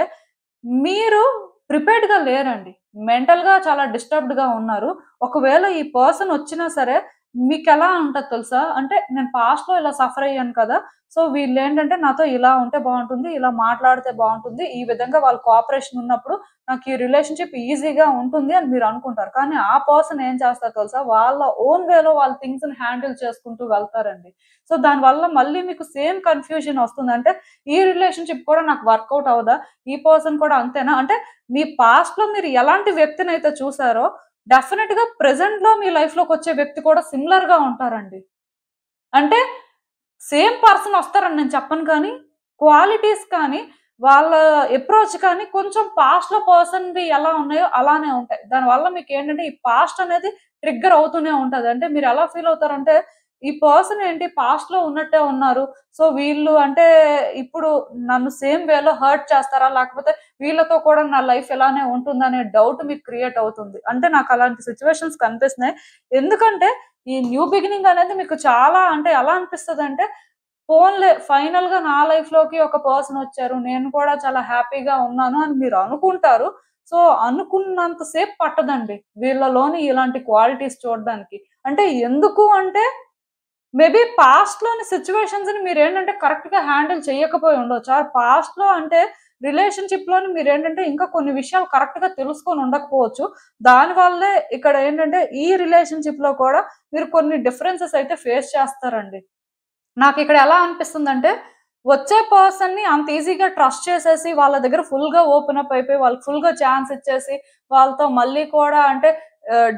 మీరు ప్రిపేర్డ్‌గా లేరండి. మెంటల్‌గా చాలా డిస్టర్బ్డ్‌గా ఉన్నారు. ఒకవేళ ఈ పర్సన్ వచ్చినా సరే మీకెలా ఉంటది తెలుసా? అంటే నేను పాస్ట్‌లో ఇలా సఫర్ అయ్యాను కదా! సో, వీళ్ళేంటంటే నాతో ఇలా ఉంటే బావుంటుంది, ఇలా మాట్లాడితే బావుంటుంది, ఈ విధంగా వాళ్ళ కోఆపరేషన్ ఉన్నప్పుడు నాకు ఈ రిలేషన్‌షిప్ ఈజీగా ఉంటుంది అని మీరు అనుకుంటారు. కానీ ఆ పర్సన్ ఏం చేస్తారో తెలుసా? వాళ్ళ ఓన్ వేలో వాళ్ళ థింగ్స్‌ని హ్యాండిల్ చేసుకుంటూ వెళ్తారండి. సో, దానివల్ల మళ్ళీ మీకు సేమ్ కన్‌ఫ్యూజన్ వస్తుంది. అంటే ఈ రిలేషన్‌షిప్ కూడా నాకు వర్కౌట్ అవ్వదా? ఈ పర్సన్ కూడా అంతేనా? అంటే మీ పాస్ట్‌లో మీరు ఎలాంటి వ్యక్తినైతే చూసారో డెఫినిట్‌గా ప్రెజెంట్‌లో మీ లైఫ్‌లోకొచ్చే వ్యక్తి కూడా సిమిలర్‌గా ఉంటారండి. అంటే సేమ్ పర్సన్ వస్తారని నేను చెప్పను కానీ, క్వాలిటీస్ కానీ, వాళ్ళ అప్రోచ్ కానీ కొంచెం పాస్ట్‌లో పర్సన్‌వి ఎలా ఉన్నాయో అలానే ఉంటాయి. దానివల్ల మీకేంటంటే ఈ పాస్ట్ అనేది ట్రిగ్గర్ అవుతూనే ఉంటది. అంటే మీరెలా ఫీల్ అవుతారంటే, ఈ పర్సన్ ఏంటి పాస్ట్‌లో ఉన్నట్టే ఉన్నారు. సో, వీళ్ళు అంటే ఇప్పుడు నన్ను సేమ్ వేలో హర్ట్ చేస్తారా? లేకపోతే వీళ్ళతో కూడా నా లైఫ్ ఇలానే ఉంటుందనే డౌట్ మీకు క్రియేట్ అవుతుంది. అంటే నాకు అలాంటి సిట్యుయేషన్స్ కనిపిస్తున్నాయి. ఎందుకంటే ఈ న్యూ బిగినింగ్ అనేది మీకు చాలా అంటే ఎలా అనిపిస్తదంటే, పోన్లే ఫైనల్‌గా నా లైఫ్‌లోకి ఒక పర్సన్ వచ్చారు. నేను కూడా చాలా హ్యాపీగా ఉన్నాను అని మీరు అనుకుంటారు. సో, అనుకున్నంత సేపు పట్టదండి. వీళ్ళలోని ఇలాంటి క్వాలిటీస్ చూడడానికి. అంటే ఎందుకు అంటే మేబీ పాస్ట్‌లోని సిట్యుయేషన్స్‌ని మీరేంటంటే కరెక్ట్‌గా హ్యాండిల్ చేయకపోయి ఉండొచ్చు. పాస్ట్‌లో అంటే రిలేషన్‌షిప్‌లోని మీరేంటంటే ఇంకా కొన్ని విషయాలు కరెక్ట్‌గా తెలుసుకొని ఉండకపోవచ్చు. దానివల్లే ఇక్కడ ఏంటంటే ఈ రిలేషన్‌షిప్‌లో కూడా మీరు కొన్ని డిఫరెన్సెస్ అయితే ఫేస్ చేస్తారండి. నాకిక్కడ ఎలా అనిపిస్తుందంటే, వచ్చే పర్సన్‌ని అంత ఈజీగా ట్రస్ట్ చేసేసి, వాళ్ళ దగ్గర ఫుల్‌గా ఓపెన్ అప్ అయిపోయి, వాళ్ళకి ఫుల్‌గా ఛాన్స్ ఇచ్చేసి, వాళ్ళతో మళ్ళీ కూడా అంటే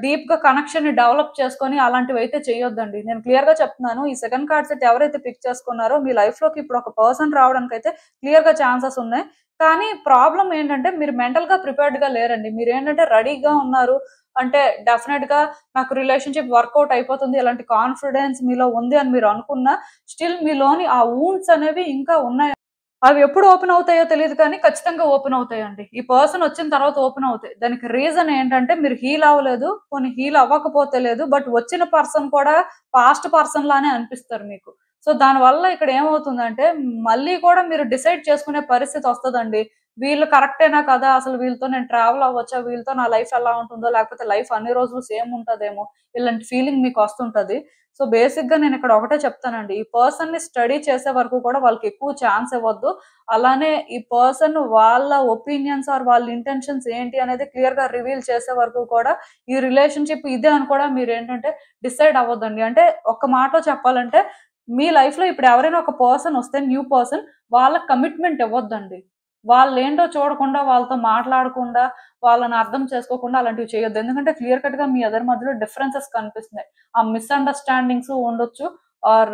డీప్‌గా కనెక్షన్‌ని డెవలప్ చేసుకొని అలాంటివైతే చేయొద్దండి. నేను క్లియర్‌గా చెప్తున్నాను. ఈ సెకండ్ కార్డ్ సెట్ ఎవరైతే పిక్ చేసుకున్నారో, మీ లైఫ్‌లోకి ఇప్పుడు ఒక పర్సన్ రావడానికైతే క్లియర్‌గా ఛాన్సెస్ ఉన్నాయి. కానీ ప్రాబ్లమ్ ఏంటంటే, మీరు మెంటల్‌గా ప్రిపేర్డ్‌గా లేరండి. మీరేంటంటే రెడీగా ఉన్నారు. అంటే డెఫినెట్‌గా నాకు రిలేషన్‌షిప్ వర్కౌట్ అయిపోతుంది. ఇలాంటి కాన్ఫిడెన్స్ మీలో ఉంది అని మీరు అనుకున్నా, స్టిల్ మీలోని ఆ వూండ్స్ అనేవి ఇంకా ఉన్నాయి. అవి ఎప్పుడు ఓపెన్ అవుతాయో తెలీదు కానీ ఖచ్చితంగా ఓపెన్ అవుతాయండి. ఈ పర్సన్ వచ్చిన తర్వాత ఓపెన్ అవుతాయి. దానికి రీజన్ ఏంటంటే మీరు హీల్ అవ్వలేదు. పోనీ హీల్ అవ్వకపోతే లేదు. బట్ వచ్చిన పర్సన్ కూడా పాస్ట్ పర్సన్ లానే అనిపిస్తారు మీకు. సో దానివల్ల ఇక్కడ ఏమవుతుందంటే మళ్ళీ కూడా మీరు డిసైడ్ చేసుకునే పరిస్థితి వస్తదండి. వీళ్ళు కరెక్టేనా కదా, అసలు వీళ్ళతో నేను ట్రావెల్ అవ్వచ్చా, వీళ్ళతో నా లైఫ్ ఎలా ఉంటుందో, లేకపోతే లైఫ్ అన్ని రోజులు సేమ్ ఉంటదేమో, ఇలాంటి ఫీలింగ్ మీకు వస్తుంటది. సో బేసిక్ గా నేను ఇక్కడ ఒకటే చెప్తానండి, ఈ పర్సన్ ని స్టడీ చేసే వరకు కూడా వాళ్ళకి ఎక్కువ ఛాన్స్ ఇవ్వద్దు. అలానే ఈ పర్సన్ వాళ్ళ ఒపీనియన్స్ ఆర్ వాళ్ళ ఇంటెన్షన్స్ ఏంటి అనేది క్లియర్ గా రివీల్ చేసే వరకు కూడా ఈ రిలేషన్షిప్ ఇదే అని కూడా మీరు ఏంటంటే డిసైడ్ అవ్వద్దండి. అంటే ఒక్క మాటలో చెప్పాలంటే, మీ లైఫ్ లో ఇప్పుడు ఎవరైనా ఒక పర్సన్ వస్తే, న్యూ పర్సన్, వాళ్ళకి కమిట్మెంట్ ఇవ్వద్దండి. వాళ్ళేంటో చూడకుండా, వాళ్ళతో మాట్లాడకుండా, వాళ్ళని అర్థం చేసుకోకుండా అలాంటివి చేయొద్దు. ఎందుకంటే క్లియర్ కట్ గా మీ ఇద్దరి మధ్యలో డిఫరెన్సెస్ కనిపిస్తున్నాయి. ఆ మిస్‌అండర్‌స్టాండింగ్స్ ఉండొచ్చు. ఆర్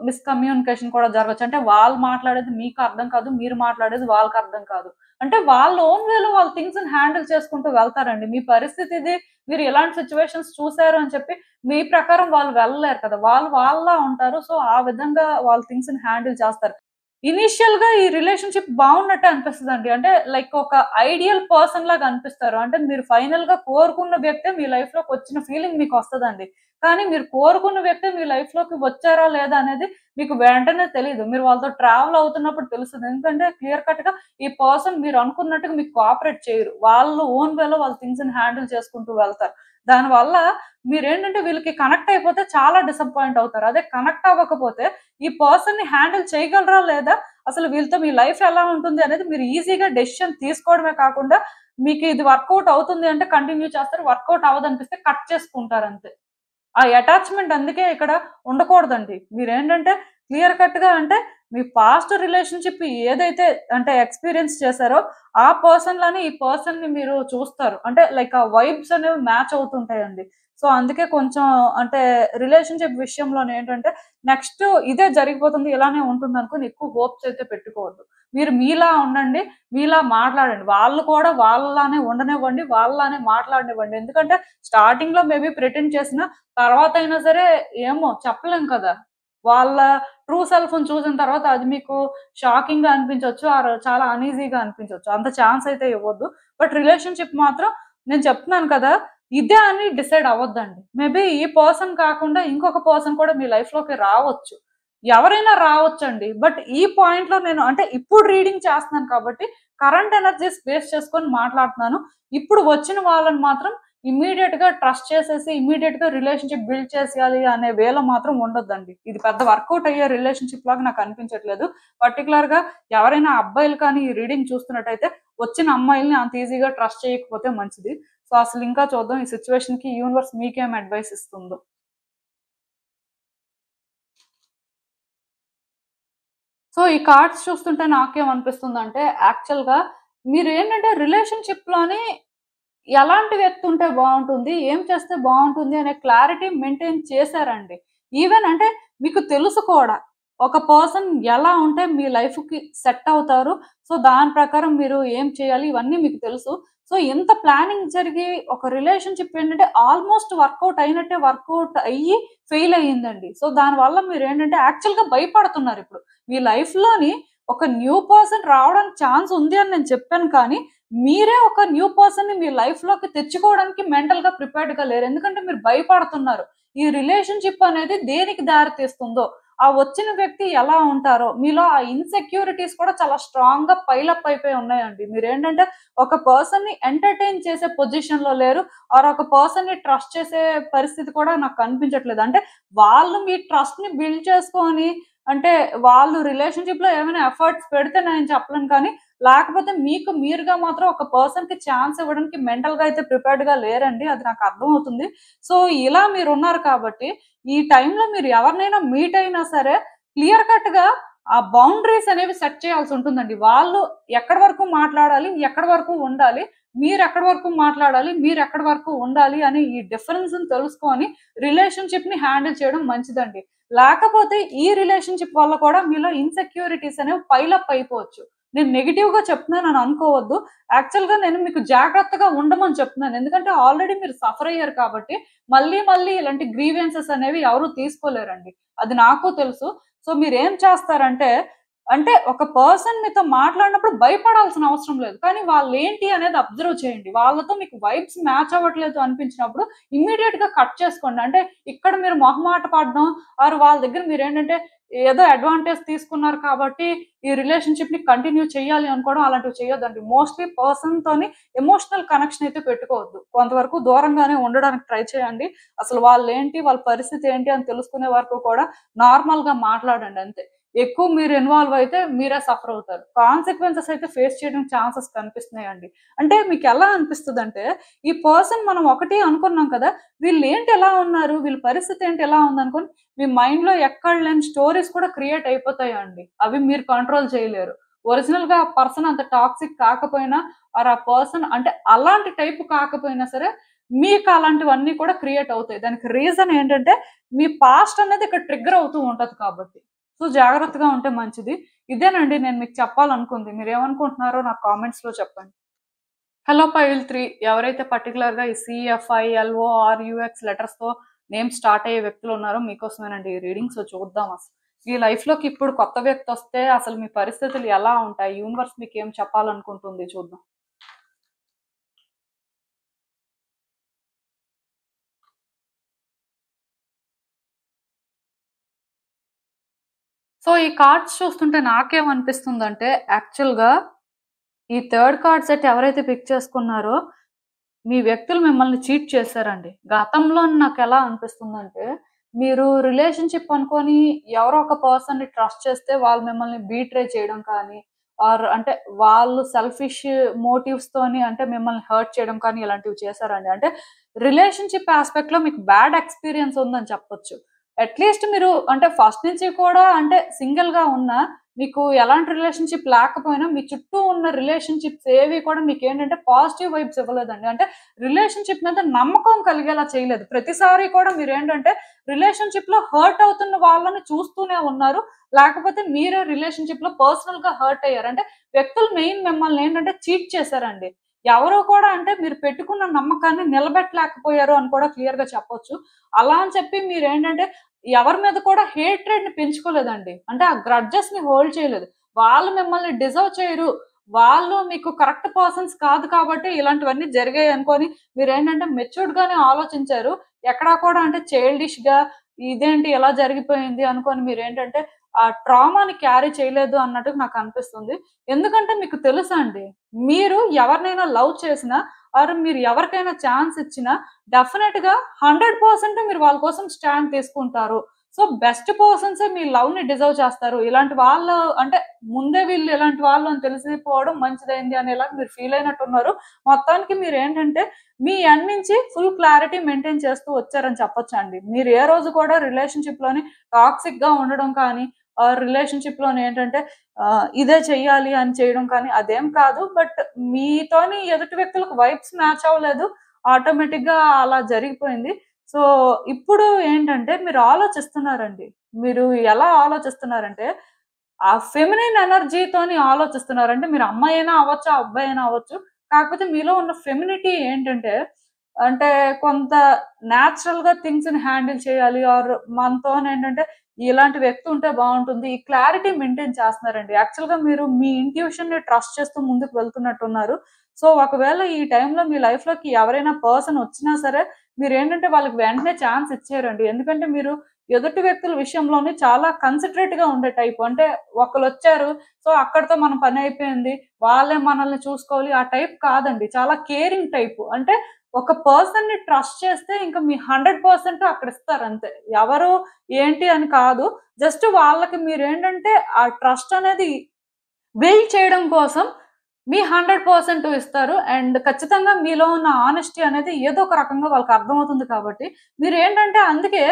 మిస్‌కమ్యూనికేషన్ కూడా జరగొచ్చు. అంటే వాళ్ళు మాట్లాడేది మీకు అర్థం కాదు, మీరు మాట్లాడేది వాళ్ళకి అర్థం కాదు. అంటే వాళ్ళ ఓన్ వేలో వాళ్ళ థింగ్స్‌ని హ్యాండిల్ చేసుకుంటూ వెళ్తారండి. మీ పరిస్థితి ఇది. మీరు ఇలాంటి సిట్యుయేషన్స్ చూసారు అని చెప్పి మీ ప్రకారం వాళ్ళు వెళ్ళలేరు కదా, వాళ్ళు వాళ్ళలా ఉంటారు. సో ఆ విధంగా వాళ్ళ థింగ్స్‌ని హ్యాండిల్ చేస్తారు. ఇనీషియల్ గా ఈ రిలేషన్‌షిప్ బాగున్నట్టే అనిపిస్తదండి. అంటే లైక్ ఒక ఐడియల్ పర్సన్ లాగా అనిపిస్తారు. అంటే మీరు ఫైనల్ గా కోరుకున్న వ్యక్తే మీ లైఫ్ లోకి వచ్చిన ఫీలింగ్ మీకు వస్తదండి. కానీ మీరు కోరుకున్న వ్యక్తి మీ లైఫ్ లోకి వచ్చారా లేదా అనేది మీకు వెంటనే తెలీదు. మీరు వాళ్ళతో ట్రావెల్ అవుతున్నప్పుడు తెలుస్తది. ఎందుకంటే క్లియర్ కట్ గా ఈ పర్సన్ మీరు అనుకున్నట్టుగా మీకు కోఆపరేట్ చేయరు. వాళ్ళు ఓన్ వేలో వాళ్ళ థింగ్స్‌ని హ్యాండిల్ చేసుకుంటూ వెళ్తారు. దానివల్ల మీరేంటంటే వీళ్ళకి కనెక్ట్ అయిపోతే చాలా డిసప్పాయింట్ అవుతారు. అదే కనెక్ట్ అవ్వకపోతే ఈ పర్సన్‌ని హ్యాండిల్ చేయగలరా లేదా, అసలు వీళ్ళతో మీ లైఫ్ ఎలా ఉంటుంది అనేది మీరు ఈజీగా డెసిషన్ తీసుకోవడమే కాకుండా, మీకు ఇది వర్కౌట్ అవుతుంది అంటే కంటిన్యూ చేస్తారు. వర్కౌట్ అవ్వదనిపిస్తే కట్ చేసుకుంటారంతే. ఆ అటాచ్‌మెంట్ అందుకే ఇక్కడ ఉండకూడదండి. మీరేంటంటే క్లియర్ కట్‌గా అంటే మీ పాస్ట్ రిలేషన్‌షిప్ ఏదైతే అంటే ఎక్స్‌పీరియన్స్ చేసారో, ఆ పర్సన్‌లోనే ఈ పర్సన్‌ని మీరు చూస్తారు. అంటే లైక్ ఆ వైబ్స్ అనేవి మ్యాచ్ అవుతుంటాయండి. సో అందుకే కొంచెం అంటే రిలేషన్‌షిప్ విషయంలోనేంటంటే నెక్స్ట్ ఇదే జరిగిపోతుంది, ఇలానే ఉంటుందనుకోని ఎక్కువ హోప్స్ అయితే పెట్టుకోవద్దు. మీరు మీలా ఉండండి. మీలా మాట్లాడండి. వాళ్ళు కూడా వాళ్ళలానే ఉండనివ్వండి. వాళ్ళలానే మాట్లాడనివ్వండి. ఎందుకంటే స్టార్టింగ్‌లో మేబీ ప్రిటెండ్ చేసినా తర్వాతైనా సరే ఏమో చెప్పలేం కదా, వాళ్ళ ట్రూ సెల్ఫ్‌ని చూసిన తర్వాత అది మీకు షాకింగ్‌గా అనిపించొచ్చు. ఆర్ చాలా అన్‌ఈజీగా అనిపించొచ్చు. అంత ఛాన్స్ అయితే ఇవ్వద్దు. బట్ రిలేషన్‌షిప్ మాత్రం నేను చెప్తున్నాను కదా, ఇదే అని డిసైడ్ అవ్వద్దండి. మేబీ ఈ పర్సన్ కాకుండా ఇంకొక పర్సన్ కూడా మీ లైఫ్‌లోకి రావచ్చు. ఎవరైనా రావచ్చండి. బట్ ఈ పాయింట్‌లో నేను అంటే ఇప్పుడు రీడింగ్ చేస్తున్నాను కాబట్టి కరెంట్ ఎనర్జీస్ బేస్ చేసుకొని మాట్లాడుతున్నాను. ఇప్పుడు వచ్చిన వాళ్ళని మాత్రం ఇమ్మీడియేట్‌గా ట్రస్ట్ చేసేసి, ఇమ్మీడియేట్‌గా రిలేషన్‌షిప్ బిల్డ్ చేసేయాలి అనే వేలో మాత్రం ఉండొద్దండి. ఇది పెద్ద వర్కౌట్ అయ్యే రిలేషన్‌షిప్ లాగా నాకు అనిపించట్లేదు. పర్టిక్యులర్‌గా ఎవరైనా అబ్బాయిలు కానీ ఈ రీడింగ్ చూస్తున్నట్టయితే వచ్చిన అమ్మాయిల్ని అంత ఈజీగా ట్రస్ట్ చేయకపోతే మంచిది. సో, అసలు ఇంకా చూద్దాం ఈ సిట్యుయేషన్‌కి యూనివర్స్ మీకేం అడ్వైస్ ఇస్తుందో. సో, ఈ కార్డ్స్ చూస్తుంటే నాకేమనిపిస్తుందంటే, యాక్చువల్‌గా మీరేంటంటే రిలేషన్‌షిప్‌లోని ఎలాంటి వ్యక్తి ఉంటే బావుంటుంది, ఏం చేస్తే బావుంటుంది అనే క్లారిటీ మెయింటైన్ చేశారండి. ఈవెన్ అంటే మీకు తెలుసు కూడా, ఒక పర్సన్ ఎలా ఉంటే మీ లైఫ్‌కి సెట్ అవుతారు. సో, దాని ప్రకారం మీరు ఏం చేయాలి ఇవన్నీ మీకు తెలుసు. సో, ఇంత ప్లానింగ్ జరిగి ఒక రిలేషన్‌షిప్ ఏంటంటే ఆల్‌మోస్ట్ వర్కౌట్ అయినట్టే వర్కౌట్ అయ్యి ఫెయిల్ అయ్యిందండి. సో, దానివల్ల మీరేంటంటే యాక్చువల్‌గా భయపడుతున్నారిప్పుడు. మీ లైఫ్‌లోని ఒక న్యూ పర్సన్ రావడానికి ఛాన్స్ ఉంది అని నేను చెప్పాను కానీ, మీరే ఒక న్యూ పర్సన్‌ని మీ లైఫ్‌లోకి తెచ్చుకోవడానికి మెంటల్‌గా ప్రిపేర్డ్‌గా లేరు. ఎందుకంటే మీరు భయపడుతున్నారు. ఈ రిలేషన్‌షిప్ అనేది దేనికి దారి తీస్తుందో, ఆ వచ్చిన వ్యక్తి ఎలా ఉంటారో, మీలో ఆ ఇన్‌సెక్యూరిటీస్ కూడా చాలా స్ట్రాంగ్‌గా పైలప్ అయిపోయి ఉన్నాయండి. మీరేంటంటే ఒక పర్సన్‌ని ఎంటర్‌టైన్ చేసే పొజిషన్‌లో లేరు. ఆర్ ఒక పర్సన్‌ని ట్రస్ట్ చేసే పరిస్థితి కూడా నాకు కనిపించట్లేదు. అంటే వాళ్ళు మీ ట్రస్ట్‌ని బిల్డ్ చేసుకొని, అంటే వాళ్ళు రిలేషన్‌షిప్‌లో ఏమైనా ఎఫర్ట్స్ పెడితే నేను చెప్పలేను కానీ, లేకపోతే మీకు మీరుగా మాత్రం ఒక పర్సన్‌కి ఛాన్స్ ఇవ్వడానికి మెంటల్‌గా అయితే ప్రిపేర్డ్‌గా లేరండి. అది నాకు అర్థమవుతుంది. సో, ఇలా మీరున్నారు కాబట్టి, ఈ టైంలో మీరు ఎవరినైనా మీట్ అయినా సరే, క్లియర్ కట్‌గా ఆ బౌండరీస్ అనేవి సెట్ చేయాల్సుంటుందండి. వాళ్ళు ఎక్కడి వరకు మాట్లాడాలి, ఎక్కడి వరకు ఉండాలి, మీరెక్కడి వరకు మాట్లాడాలి, మీరెక్కడి వరకు ఉండాలి అని ఈ డిఫరెన్స్‌ని తెలుసుకొని రిలేషన్‌షిప్‌ని హ్యాండిల్ చేయడం మంచిదండి. లేకపోతే ఈ రిలేషన్‌షిప్ వల్ల కూడా మీలో ఇన్‌సెక్యూరిటీస్ అనేవి పైలప్ అయిపోవచ్చు. నేను నెగెటివ్‌గా చెప్తున్నానని అనుకోవద్దు. యాక్చువల్‌గా నేను మీకు జాగ్రత్తగా ఉండమని చెప్తున్నాను. ఎందుకంటే ఆల్రెడీ మీరు సఫర్ అయ్యారు కాబట్టి, మళ్ళీ మళ్ళీ ఇలాంటి గ్రీవెన్సెస్ అనేవి ఎవరు తీసుకోలేరండి. అది నాకు తెలుసు. సో, మీరేం చేస్తారంటే అంటే ఒక పర్సన్ మీతో మాట్లాడినప్పుడు భయపడాల్సిన అవసరం లేదు. కానీ వాళ్ళేంటి అనేది అబ్జర్వ్ చేయండి. వాళ్ళతో మీకు వైబ్స్ మ్యాచ్ అవ్వట్లేదు అనిపించినప్పుడు ఇమ్మీడియేట్‌గా కట్ చేసుకోండి. అంటే ఇక్కడ మీరు మొహమాట పడడం వాళ్ళ దగ్గర మీరేంటంటే ఏదో అడ్వాంటేజ్ తీసుకున్నారు కాబట్టి ఈ రిలేషన్‌షిప్‌ని కంటిన్యూ చేయాలి అనుకోవడం అలాంటివి చేయొద్దండి. మోస్ట్‌లీ పర్సన్‌తోని ఎమోషనల్ కనెక్షన్ అయితే పెట్టుకోవద్దు. కొంతవరకు దూరంగానే ఉండడానికి ట్రై చేయండి. అసలు వాళ్ళేంటి, వాళ్ళ పరిస్థితి ఏంటి అని తెలుసుకునే వరకు కూడా నార్మల్‌గా మాట్లాడండి అంతే. ఎక్కువ మీరు ఇన్వాల్వ్ అయితే మీరే సఫర్ అవుతారు. కాన్సిక్వెన్సెస్ అయితే ఫేస్ చేయడానికి ఛాన్సెస్ కనిపిస్తున్నాయండి. అంటే మీకెలా అనిపిస్తదంటే, ఈ పర్సన్ మనం ఒకటి అనుకున్నాం కదా! వీళ్ళేంటి ఎలా ఉన్నారు? వీళ్ళ పరిస్థితి ఏంటి ఎలా ఉందనుకోని మీ మైండ్‌లో ఎక్కడ లేని స్టోరీస్ కూడా క్రియేట్ అయిపోతాయండి. అవి మీరు కంట్రోల్ చేయలేరు. ఒరిజినల్‌గా ఆ పర్సన్ అంత టాక్సిక్ కాకపోయినా ఆ పర్సన్ అంటే అలాంటి టైప్ కాకపోయినా సరే, మీకు అలాంటివన్నీ కూడా క్రియేట్ అవుతాయి. దానికి రీజన్ ఏంటంటే, మీ పాస్ట్ అనేది ఇక్కడ ట్రిగ్గర్ అవుతూ ఉంటది కాబట్టి. సో, జాగ్రత్తగా ఉంటే మంచిది. ఇదేనండి నేను మీకు చెప్పాలనుకుంది. మీరేమనుకుంటున్నారో నాకు కామెంట్స్‌లో చెప్పండి. హలో పైల్ 3 ఎవరైతే పర్టిక్యులర్‌గా ఈ సీఎఫ్ఐ, ఎల్ఓ, ఆర్‌యూఎక్స్ లెటర్స్‌తో నేమ్ స్టార్ట్ అయ్యే వ్యక్తులున్నారో మీకోసమేనండి ఈ రీడింగ్. సో, చూద్దాం అసలు. మీ లైఫ్‌లోకి ఇప్పుడు కొత్త వ్యక్తొస్తే అసలు మీ పరిస్థితులు ఎలా ఉంటాయి? యూనివర్స్ మీకేం చెప్పాలనుకుంటుంది చూద్దాం. సో, ఈ కార్డ్స్ చూస్తుంటే నాకేమనిపిస్తుందంటే యాక్చువల్‌గా ఈ థర్డ్ కార్డ్ సెట్ ఎవరైతే పిక్ చేసుకున్నారో మీ వ్యక్తులు మిమ్మల్ని చీట్ చేశారండి. గతంలో నాకెలా అనిపిస్తుందంటే, మీరు రిలేషన్‌షిప్ అనుకోని ఎవరో ఒక పర్సన్‌ని ట్రస్ట్ చేస్తే వాళ్ళు మిమ్మల్ని బీట్రే చేయడం కానీ, అంటే వాళ్ళు సెల్ఫిష్ మోటివ్స్‌తోని అంటే మిమ్మల్ని హర్ట్ చేయడం కానీ ఇలాంటివి చేశారండి. అంటే రిలేషన్‌షిప్ యాస్పెక్ట్‌లో మీకు బ్యాడ్ ఎక్స్‌పీరియన్స్ ఉందని చెప్పొచ్చు. అట్‌లీస్ట్ మీరు అంటే ఫస్ట్ నుంచి కూడా అంటే సింగిల్‌గా ఉన్నా మీకు ఎలాంటి రిలేషన్‌షిప్ లేకపోయినా మీ చుట్టూ ఉన్న రిలేషన్‌షిప్స్ ఏవి కూడా మీకేంటంటే పాజిటివ్ వైబ్స్ ఇవ్వలేదండి. అంటే రిలేషన్‌షిప్ మీద నమ్మకం కలిగేలా చేయలేదు. ప్రతిసారి కూడా మీరేంటంటే రిలేషన్‌షిప్‌లో హర్ట్ అవుతున్న వాళ్ళని చూస్తూనే ఉన్నారు. లేకపోతే మీరే రిలేషన్‌షిప్‌లో పర్సనల్‌గా హర్ట్ అయ్యారు. అంటే వ్యక్తులు మెయిన్ మిమ్మల్ని ఏంటంటే చీట్ చేశారండి. ఎవరో కూడా అంటే మీరు పెట్టుకున్న నమ్మకాన్ని నిలబెట్టలేకపోయారు అని కూడా క్లియర్‌గా చెప్పొచ్చు. అలా అని చెప్పి మీరేంటంటే ఎవరి మీద కూడా హేట్రెడ్‌ని పెంచుకోలేదండి. అంటే ఆ గ్రడ్జెస్‌ని హోల్డ్ చేయలేదు. వాళ్ళు మిమ్మల్ని డిజర్వ్ చేయరు. వాళ్ళు మీకు కరెక్ట్ పర్సన్స్ కాదు కాబట్టి ఇలాంటివన్నీ జరిగాయి అనుకోని మీరేంటంటే మెచ్యూర్డ్‌గానే ఆలోచించారు. ఎక్కడా కూడా అంటే చైల్డిష్‌గా ఇదేంటి ఇలా జరిగిపోయింది అనుకోని మీరేంటంటే ఆ ట్రామాని క్యారీ చేయలేదు అన్నట్టుగా నాకనిపిస్తుంది. ఎందుకంటే మీకు తెలుసండి. మీరు ఎవరినైనా లవ్ చేసినా మీరు ఎవరికైనా ఛాన్స్ ఇచ్చినా డెఫినెట్‌గా 100% మీరు వాళ్ళ కోసం స్టాండ్ తీసుకుంటారు. సో, బెస్ట్ పర్సన్సే మీ లవ్‌ని డిజర్వ్ చేస్తారు. ఇలాంటి వాళ్ళు అంటే ముందే వీళ్ళు ఇలాంటి వాళ్ళు అని తెలిసిపోవడం మంచిదైంది అనేలాగా మీరు ఫీల్ అయినట్టున్నారు. మొత్తానికి మీరేంటంటే మీ ఎండ్ నుంచి ఫుల్ క్లారిటీ మెయింటైన్ చేస్తూ వచ్చారని చెప్పొచ్చండి. మీరు ఏ రోజు కూడా రిలేషన్‌షిప్‌లోని టాక్సిక్‌గా ఉండడం కానీ, రిలేషన్‌షిప్‌లోని ఏంటంటే ఇదే చెయ్యాలి అని చేయడం కానీ అదేం కాదు. బట్ మీతోని ఎదుటి వ్యక్తులకు వైబ్స్ మ్యాచ్ అవ్వలేదు. ఆటోమేటిక్‌గా అలా జరిగిపోయింది. సో, ఇప్పుడు ఏంటంటే మీరు ఆలోచిస్తున్నారండి. మీరు ఎలా ఆలోచిస్తున్నారంటే, ఆ ఫెమినిన్ ఎనర్జీతోని ఆలోచిస్తున్నారు. అంటే మీరు అమ్మాయైనా అవ్వచ్చు, అబ్బాయైనా అవ్వచ్చు. కాకపోతే మీలో ఉన్న ఫెమినిటీ ఏంటంటే, అంటే కొంత నేచురల్‌గా థింగ్స్‌ని హ్యాండిల్ చేయాలి. మనతోనేంటంటే ఇలాంటి వ్యక్తి ఉంటే బావుంటుంది. ఈ క్లారిటీ మెయింటైన్ చేస్తున్నారండి. యాక్చువల్‌గా మీరు మీ ఇంట్యూషన్‌ని ట్రస్ట్ చేస్తూ ముందుకు వెళ్తున్నట్టున్నారు. సో, ఒకవేళ ఈ టైంలో మీ లైఫ్‌లోకి ఎవరైనా పర్సన్ వచ్చినా సరే, మీరేంటంటే వాళ్ళకి వెంటనే ఛాన్స్ ఇచ్చేయరండి. ఎందుకంటే మీరు ఎదుటి వ్యక్తుల విషయంలోనే చాలా కన్సిడరేట్‌గా ఉండే టైపు. అంటే ఒకళ్ళొచ్చారు, సో, అక్కడితో మన పని అయిపోయింది. వాళ్ళే మనల్ని చూసుకోవాలి ఆ టైప్ కాదండి. చాలా కేరింగ్ టైపు. అంటే ఒక పర్సన్‌ని ట్రస్ట్ చేస్తే ఇంక మీ 100% అక్కడ ఇస్తారంతే. ఎవరు ఏంటి అని కాదు. జస్ట్ వాళ్ళకి మీరేంటంటే ఆ ట్రస్ట్ అనేది బిల్డ్ చేయడం కోసం మీ 100% ఇస్తారు. అండ్ ఖచ్చితంగా మీలో ఉన్న ఆనెస్టీ అనేది ఏదో ఒక రకంగా వాళ్ళకి అర్థమవుతుంది కాబట్టి, మీరేంటంటే అందుకే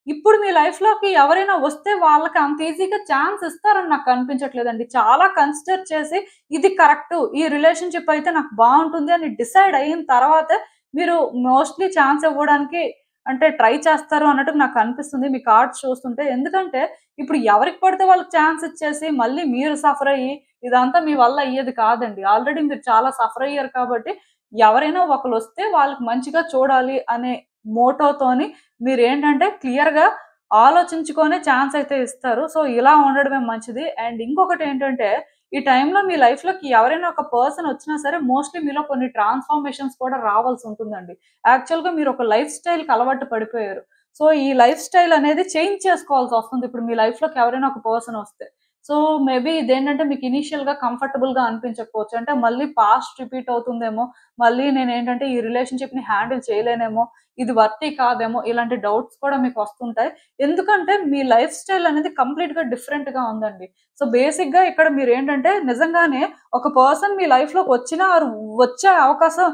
ఇప్పుడు మీ లైఫ్‌లోకి ఎవరైనా వస్తే వాళ్ళకి అంత ఈజీగా ఛాన్స్ ఇస్తారని నాకు కనిపించట్లేదండి. చాలా కన్సిడర్ చేసి ఇది కరెక్టు. ఈ రిలేషన్‌షిప్ అయితే నాకు బావుంటుంది అని డిసైడ్ అయిన తర్వాతే మీరు మోస్ట్‌లీ ఛాన్స్ ఇవ్వడానికి అంటే ట్రై చేస్తారు అన్నట్టు నాకు అనిపిస్తుంది మీ కార్డ్స్ చూస్తుంటే. ఎందుకంటే ఇప్పుడు ఎవరికి పడితే వాళ్ళకి ఛాన్స్ ఇచ్చేసి మళ్ళీ మీరు సఫర్ అయ్యి ఇదంతా మీ వల్ల అయ్యేది కాదండి. ఆల్రెడీ మీరు చాలా సఫర్ అయ్యారు కాబట్టి, ఎవరైనా ఒకళ్ళొస్తే వాళ్ళకి మంచిగా చూడాలి అనే మోటోతోని మీరేంటంటే క్లియర్‌గా ఆలోచించుకొనే ఛాన్స్ అయితే ఇస్తారు. సో, ఇలా ఉండడమే మంచిది. అండ్ ఇంకొకటి ఏంటంటే, ఈ టైంలో మీ లైఫ్‌లోకి ఎవరైనా ఒక పర్సన్ వచ్చినా సరే మోస్ట్‌లీ మీలో కొన్ని ట్రాన్స్‌ఫర్మేషన్స్ కూడా రావాల్సి ఉంటుందండి. యాక్చువల్‌గా మీరు ఒక లైఫ్ స్టైల్‌కి అలవాటు పడిపోయారు. సో, ఈ లైఫ్ స్టైల్ అనేది చేంజ్ చేసుకోవాల్సొస్తుంది. ఇప్పుడు మీ లైఫ్‌లోకి ఎవరైనా ఒక పర్సన్ వస్తే. సో, మేబీ ఇదేంటంటే మీకు ఇనీషియల్‌గా కంఫర్టబుల్‌గా అనిపించకపోవచ్చు. అంటే మళ్ళీ పాస్ట్ రిపీట్ అవుతుందేమో, మళ్ళీ నేనేంటంటే ఈ రిలేషన్‌షిప్‌ని హ్యాండిల్ చేయలేనేమో, ఇది వర్తీ కాదేమో, ఇలాంటి డౌట్స్ కూడా మీకు వస్తుంటాయి. ఎందుకంటే మీ లైఫ్ స్టైల్ అనేది కంప్లీట్‌గా డిఫరెంట్‌గా ఉందండి. సో, బేసిక్‌గా ఇక్కడ మీరేంటంటే నిజంగానే ఒక పర్సన్ మీ లైఫ్‌లోకి వచ్చినా ఆర్ వచ్చే అవకాశం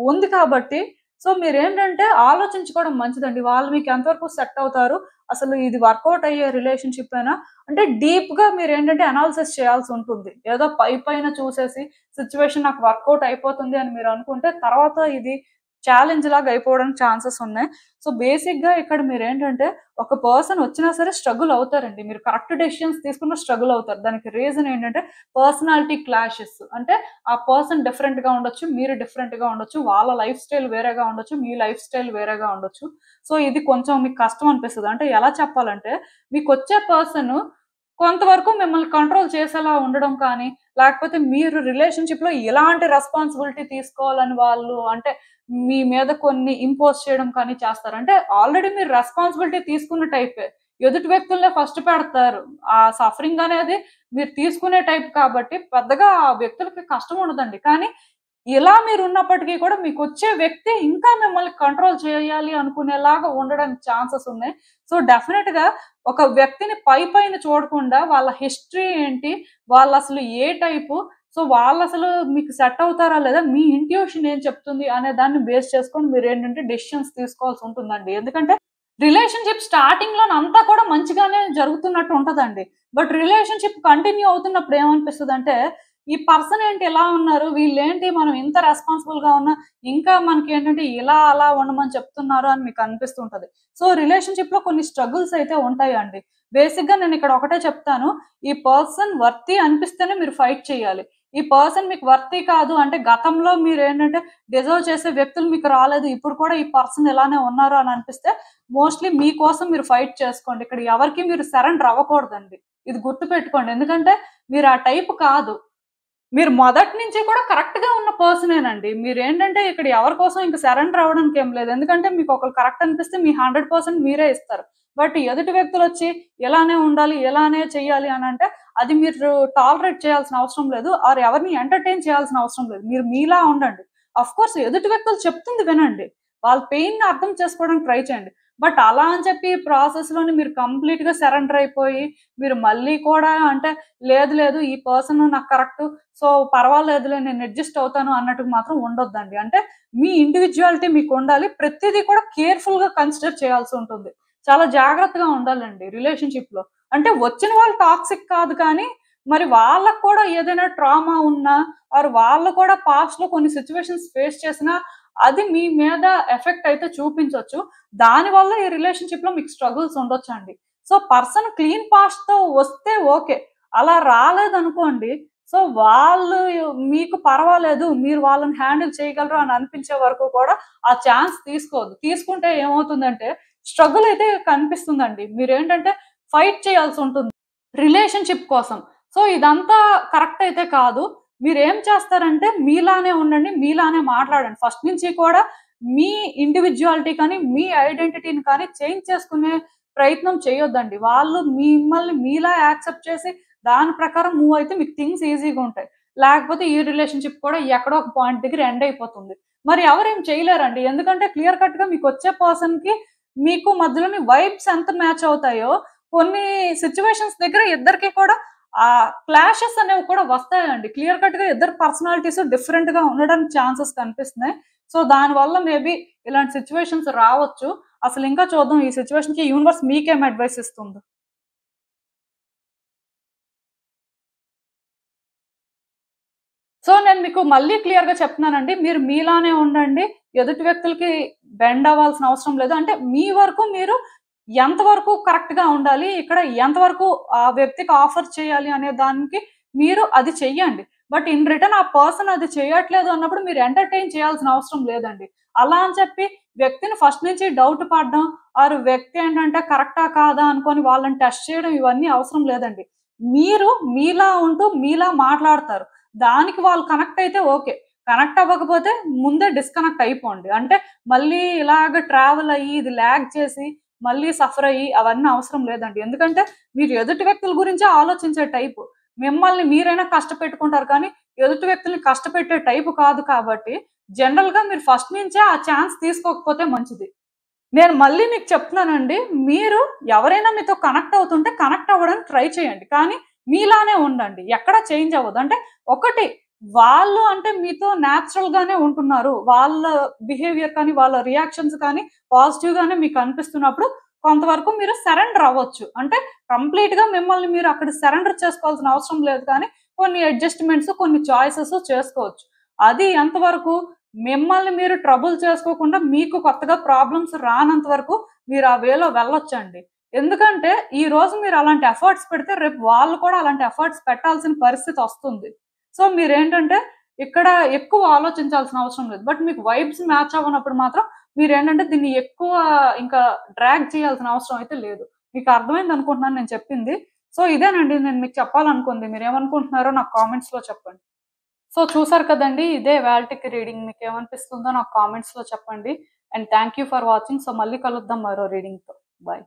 ఉంది కాబట్టి, సో, మీరేంటంటే ఆలోచించుకోవడం మంచిదండి. వాళ్ళు మీకు ఎంతవరకు సెట్ అవుతారు? అసలు ఇది వర్కౌట్ అయ్యే రిలేషన్‌షిప్పేనా? అంటే డీప్‌గా మీరేంటంటే అనాలిసిస్ చేయాల్సుంటుంది. ఏదో పైపైన చూసేసి సిట్యుయేషన్ నాకు వర్కౌట్ అయిపోతుంది అని మీరనుకుంటే తర్వాత ఇది ఛాలెంజ్ లాగా అయిపోవడానికి ఛాన్సెస్ ఉన్నాయి. సో, బేసిక్‌గా ఇక్కడ మీరేంటంటే ఒక పర్సన్ వచ్చినా సరే స్ట్రగుల్ అవుతారండి. మీరు కరెక్ట్ డెసిషన్స్ తీసుకున్న స్ట్రగుల్ అవుతారు. దానికి రీజన్ ఏంటంటే పర్సనాలిటీ క్లాషెస్. అంటే ఆ పర్సన్ డిఫరెంట్‌గా ఉండొచ్చు. మీరు డిఫరెంట్‌గా ఉండొచ్చు. వాళ్ళ లైఫ్ స్టైల్ వేరేగా ఉండొచ్చు. మీ లైఫ్ స్టైల్ వేరేగా ఉండొచ్చు. సో, ఇది కొంచెం మీకు కష్టం అనిపిస్తది. అంటే ఎలా చెప్పాలంటే మీకొచ్చే పర్సన్ కొంతవరకు మిమ్మల్ని కంట్రోల్ చేసేలా ఉండడం కానీ, లేకపోతే మీరు రిలేషన్‌షిప్‌లో ఎలాంటి రెస్పాన్సిబిలిటీ తీసుకోవాలని వాళ్ళు అంటే మీ మీద కొన్ని ఇంపోజ్ చేయడం కానీ చేస్తారు. అంటే ఆల్రెడీ మీరు రెస్పాన్సిబిలిటీ తీసుకున్న టైపే. ఎదుటి వ్యక్తులనే ఫస్ట్ పెడతారు. ఆ సఫరింగ్ అనేది మీరు తీసుకునే టైప్ కాబట్టి పెద్దగా ఆ వ్యక్తులకి కష్టం ఉండదండి. కానీ ఇలా మీరున్నప్పటికీ కూడా మీకొచ్చే వ్యక్తి ఇంకా మిమ్మల్ని కంట్రోల్ చేయాలి అనుకునేలాగా ఉండడానికి ఛాన్సెస్ ఉన్నాయి. సో, డెఫినెట్‌గా ఒక వ్యక్తిని పైపైన చూడకుండా వాళ్ళ హిస్టరీ ఏంటి? వాళ్ళసలు ఏ టైపు? సో, వాళ్ళసలు మీకు సెట్ అవుతారా లేదా? మీ ఇంట్యూషన్ ఏం చెప్తుంది? అనే దాన్ని బేస్ చేసుకొని మీరేంటంటే డెసిషన్స్ తీసుకోవాల్సుంటుందండి. ఎందుకంటే రిలేషన్‌షిప్ స్టార్టింగ్‌లోన అంతా కూడా మంచిగానే జరుగుతున్నట్టు ఉంటదండి. బట్ రిలేషన్‌షిప్ కంటిన్యూ అవుతున్నప్పుడు ఏమనిపిస్తదంటే, ఈ పర్సన్ ఏంటి ఇలా ఉన్నారు? వీళ్ళేంటి మనం ఇంత రెస్పాన్సిబుల్‌గా ఉన్నా, ఇంకా మనకేంటంటే ఇలా అలా ఉండమని చెప్తున్నారు అని మీకు అనిపిస్తుంటది. సో, రిలేషన్‌షిప్‌లో కొన్ని స్ట్రగుల్స్ అయితే ఉంటాయండి. బేసిక్‌గా నేనిక్కడ ఒకటే చెప్తాను. ఈ పర్సన్ వర్తీ అనిపిస్తేనే మీరు ఫైట్ చేయాలి. ఈ పర్సన్ మీకు వర్తీ కాదు అంటే గతంలో మీరేంటంటే డిజర్వ్ చేసే వ్యక్తులు మీకు రాలేదు. ఇప్పుడు కూడా ఈ పర్సన్ ఇలానే ఉన్నారు అని అనిపిస్తే మోస్ట్‌లీ మీకోసం మీరు ఫైట్ చేసుకోండి. ఇక్కడ ఎవరికీ మీరు సరెండర్ అవ్వకూడదండి. ఇది గుర్తుపెట్టుకోండి. ఎందుకంటే మీరు ఆ టైప్ కాదు. మీరు మొదటి నుంచి కూడా కరెక్ట్‌గా ఉన్న పర్సనేనండి. మీరేంటంటే ఇక్కడ ఎవరి కోసం ఇంక సరెండర్ అవ్వడానికి ఏం లేదు. ఎందుకంటే మీకొకళ్ళు కరెక్ట్ అనిపిస్తే మీ 100% మీరే ఇస్తారు. బట్ ఎదుటి వ్యక్తులొచ్చి ఇలానే ఉండాలి, ఇలానే చెయ్యాలి అనంటే అది మీరు టాలరేట్ చేయాల్సిన అవసరం లేదు. ఆర్ ఎవరిని ఎంటర్‌టైన్ చేయాల్సిన అవసరం లేదు. మీరు మీలా ఉండండి. ఆఫ్‌కోర్స్ ఎదుటి వ్యక్తులు చెప్తుంది వినండి. వాళ్ళ పెయిన్‌ని అర్థం చేసుకోవడానికి ట్రై చేయండి. బట్ అలా అని చెప్పి ప్రాసెస్‌లోని మీరు కంప్లీట్‌గా సరెండర్ అయిపోయి, మీరు మళ్ళీ కూడా అంటే లేదు లేదు ఈ పర్సన్ నాకు కరెక్టు. సో, పర్వాలేదులే నేను అడ్జస్ట్ అవుతాను అన్నట్టుగా మాత్రం ఉండొద్దండి. అంటే మీ ఇండివిడ్యుయాలిటీ మీకుండాలి. ప్రతిది కూడా కేర్‌ఫుల్‌గా కన్సిడర్ చేయాల్సుంటుంది. చాలా జాగ్రత్తగా ఉండాలండి రిలేషన్‌షిప్‌లో. అంటే వచ్చిన వాళ్ళు టాక్సిక్ కాదు కానీ, మరి వాళ్ళకి కూడా ఏదైనా ట్రామా ఉన్నా, ఆర్ వాళ్ళు కూడా పాస్ట్‌లో కొన్ని సిట్యుయేషన్స్ ఫేస్ చేసినా, అది మీ మీద ఎఫెక్ట్ అయితే చూపించొచ్చు. దానివల్ల ఈ రిలేషన్‌షిప్‌లో మీకు స్ట్రగుల్స్ ఉండొచ్చండి. సో, పర్సన్ క్లీన్ పాస్ట్‌తో వస్తే ఓకే. అలా రాలేదనుకోండి, సో, వాళ్ళు మీకు పర్వాలేదు. మీరు వాళ్ళని హ్యాండిల్ చేయగలరు అని అనిపించే వరకు కూడా ఆ ఛాన్స్ తీసుకోవద్దు. తీసుకుంటే ఏమవుతుందంటే స్ట్రగుల్ అయితే కనిపిస్తుందండి. మీరేంటంటే ఫైట్ చేయాల్సుంటుంది రిలేషన్‌షిప్ కోసం. సో, ఇదంతా కరెక్ట్ అయితే కాదు. మీరేం చేస్తారంటే మీలానే ఉండండి. మీలానే మాట్లాడండి. ఫస్ట్ నుంచి కూడా మీ ఇండివిడ్యుయాలిటీ కానీ, మీ ఐడెంటిటీని కానీ చేంజ్ చేసుకునే ప్రయత్నం చేయొద్దండి. వాళ్ళు మిమ్మల్ని మీలా యాక్సెప్ట్ చేసి దాని ప్రకారం మూవ్ అయితే మీకు థింగ్స్ ఈజీగా ఉంటాయి. లేకపోతే ఈ రిలేషన్‌షిప్ కూడా ఎక్కడో ఒక పాయింట్ దగ్గర ఎండ్ అయిపోతుంది. మరి ఎవరేం చేయలేరండి. ఎందుకంటే క్లియర్ కట్‌గా మీకొచ్చే పర్సన్‌కి మీకు మధ్యలోని వైబ్స్ ఎంత మ్యాచ్ అవుతాయో కొన్ని సిట్యుయేషన్స్ దగ్గర ఇద్దరికీ కూడా క్లాషెస్ అనేవి కూడా వస్తాయండి. క్లియర్ కట్‌గా ఇద్దరు పర్సనాలిటీస్ డిఫరెంట్‌గా ఉండడానికి ఛాన్సెస్ కనిపిస్తున్నాయి. సో, దానివల్ల మేబీ ఇలాంటి సిట్యుయేషన్స్ రావచ్చు. అసలింకా చూద్దాం ఈ సిట్యుయేషన్‌కి యూనివర్స్ మీకేం అడ్వైస్ ఇస్తుందో. సో, నేను మీకు మళ్ళీ క్లియర్‌గా చెప్తున్నానండి. మీరు మీలానే ఉండండి. ఎదుటి వ్యక్తులకి బెండ్ అవ్వాల్సిన అవసరం లేదు. అంటే మీ వరకు మీరు ఎంతవరకు కరెక్ట్‌గా ఉండాలి, ఇక్కడ ఎంతవరకు ఆ వ్యక్తికి ఆఫర్ చేయాలి అనే దానికి మీరు అది చెయ్యండి. బట్ ఇన్ రిటర్న్ ఆ పర్సన్ అది చేయట్లేదు అన్నప్పుడు మీరు ఎంటర్టైన్ చేయాల్సిన అవసరం లేదండి. అలా అని చెప్పి వ్యక్తిని ఫస్ట్ నుంచి డౌట్ పడడం, ఆరు వ్యక్తి ఏంటంటే కరెక్టా కాదా అనుకోని వాళ్ళని టెస్ట్ చేయడం ఇవన్నీ అవసరం లేదండి. మీరు మీలా ఉంటూ మీలా మాట్లాడతారు. దానికి వాళ్ళు కనెక్ట్ అయితే ఓకే. కనెక్ట్ అవ్వకపోతే ముందే డిస్కనెక్ట్ అయిపోండి. అంటే మళ్ళీ ఇలాగ ట్రావెల్ అయ్యి, ఇది ల్యాగ్ చేసి, మళ్ళీ సఫర్ అయ్యి అవన్నీ అవసరం లేదండి. ఎందుకంటే మీరు ఎదుటి వ్యక్తుల గురించే ఆలోచించే టైపు. మిమ్మల్ని మీరైనా కష్టపెట్టుకుంటారు కానీ, ఎదుటి వ్యక్తుల్ని కష్టపెట్టే టైపు కాదు కాబట్టి, జనరల్‌గా మీరు ఫస్ట్ నుంచే ఆ ఛాన్స్ తీసుకోకపోతే మంచిది. నేను మళ్ళీ మీకు చెప్తున్నానండి. మీరు ఎవరైనా మీతో కనెక్ట్ అవుతుంటే కనెక్ట్ అవ్వడానికి ట్రై చేయండి. కానీ మీలానే ఉండండి. ఎక్కడ చేంజ్ అవ్వదు. అంటే ఒకటి వాళ్ళు అంటే మీతో నేచురల్‌గానే ఉంటున్నారు. వాళ్ళ బిహేవియర్ కానీ, వాళ్ళ రియాక్షన్స్ కానీ పాజిటివ్‌గానే మీకు అనిపిస్తున్నప్పుడు కొంతవరకు మీరు సరెండర్ అవ్వచ్చు. అంటే కంప్లీట్‌గా మిమ్మల్ని మీరు అక్కడ సరెండర్ చేసుకోవాల్సిన అవసరం లేదు కానీ కొన్ని అడ్జస్ట్‌మెంట్స్, కొన్ని చాయిసెస్ చేసుకోవచ్చు. అది ఎంతవరకు మిమ్మల్ని మీరు ట్రబుల్ చేసుకోకుండా మీకు కొత్తగా ప్రాబ్లమ్స్ రానంత వరకు మీరు ఆ వేలో వెళ్ళొచ్చండి. ఎందుకంటే ఈరోజు మీరు అలాంటి ఎఫర్ట్స్ పెడితే రేపు వాళ్ళు కూడా అలాంటి ఎఫర్ట్స్ పెట్టాల్సిన పరిస్థితి వస్తుంది. సో మీరేంటంటే ఇక్కడ ఎక్కువ ఆలోచించాల్సిన అవసరం లేదు. బట్ మీకు వైబ్స్ మ్యాచ్ అవ్వనప్పుడు మాత్రం మీరేంటంటే దీన్ని ఎక్కువ ఇంకా డ్రాగ్ చేయాల్సిన అవసరం అయితే లేదు. మీకు అర్థమైంది అనుకుంటున్నాను నేను చెప్పింది. సో ఇదేనండి నేను మీకు చెప్పాలనుకుంది. మీరేమనుకుంటున్నారో నాకు కామెంట్స్‌లో చెప్పండి. సో చూసారు కదండీ! ఇదే ఇవాల్టికి రీడింగ్. మీకేమనిపిస్తుందో నాకు కామెంట్స్‌లో చెప్పండి. And thank you for watching. So మళ్ళీ కలుద్దాం మరో రీడింగ్‌తో. బై.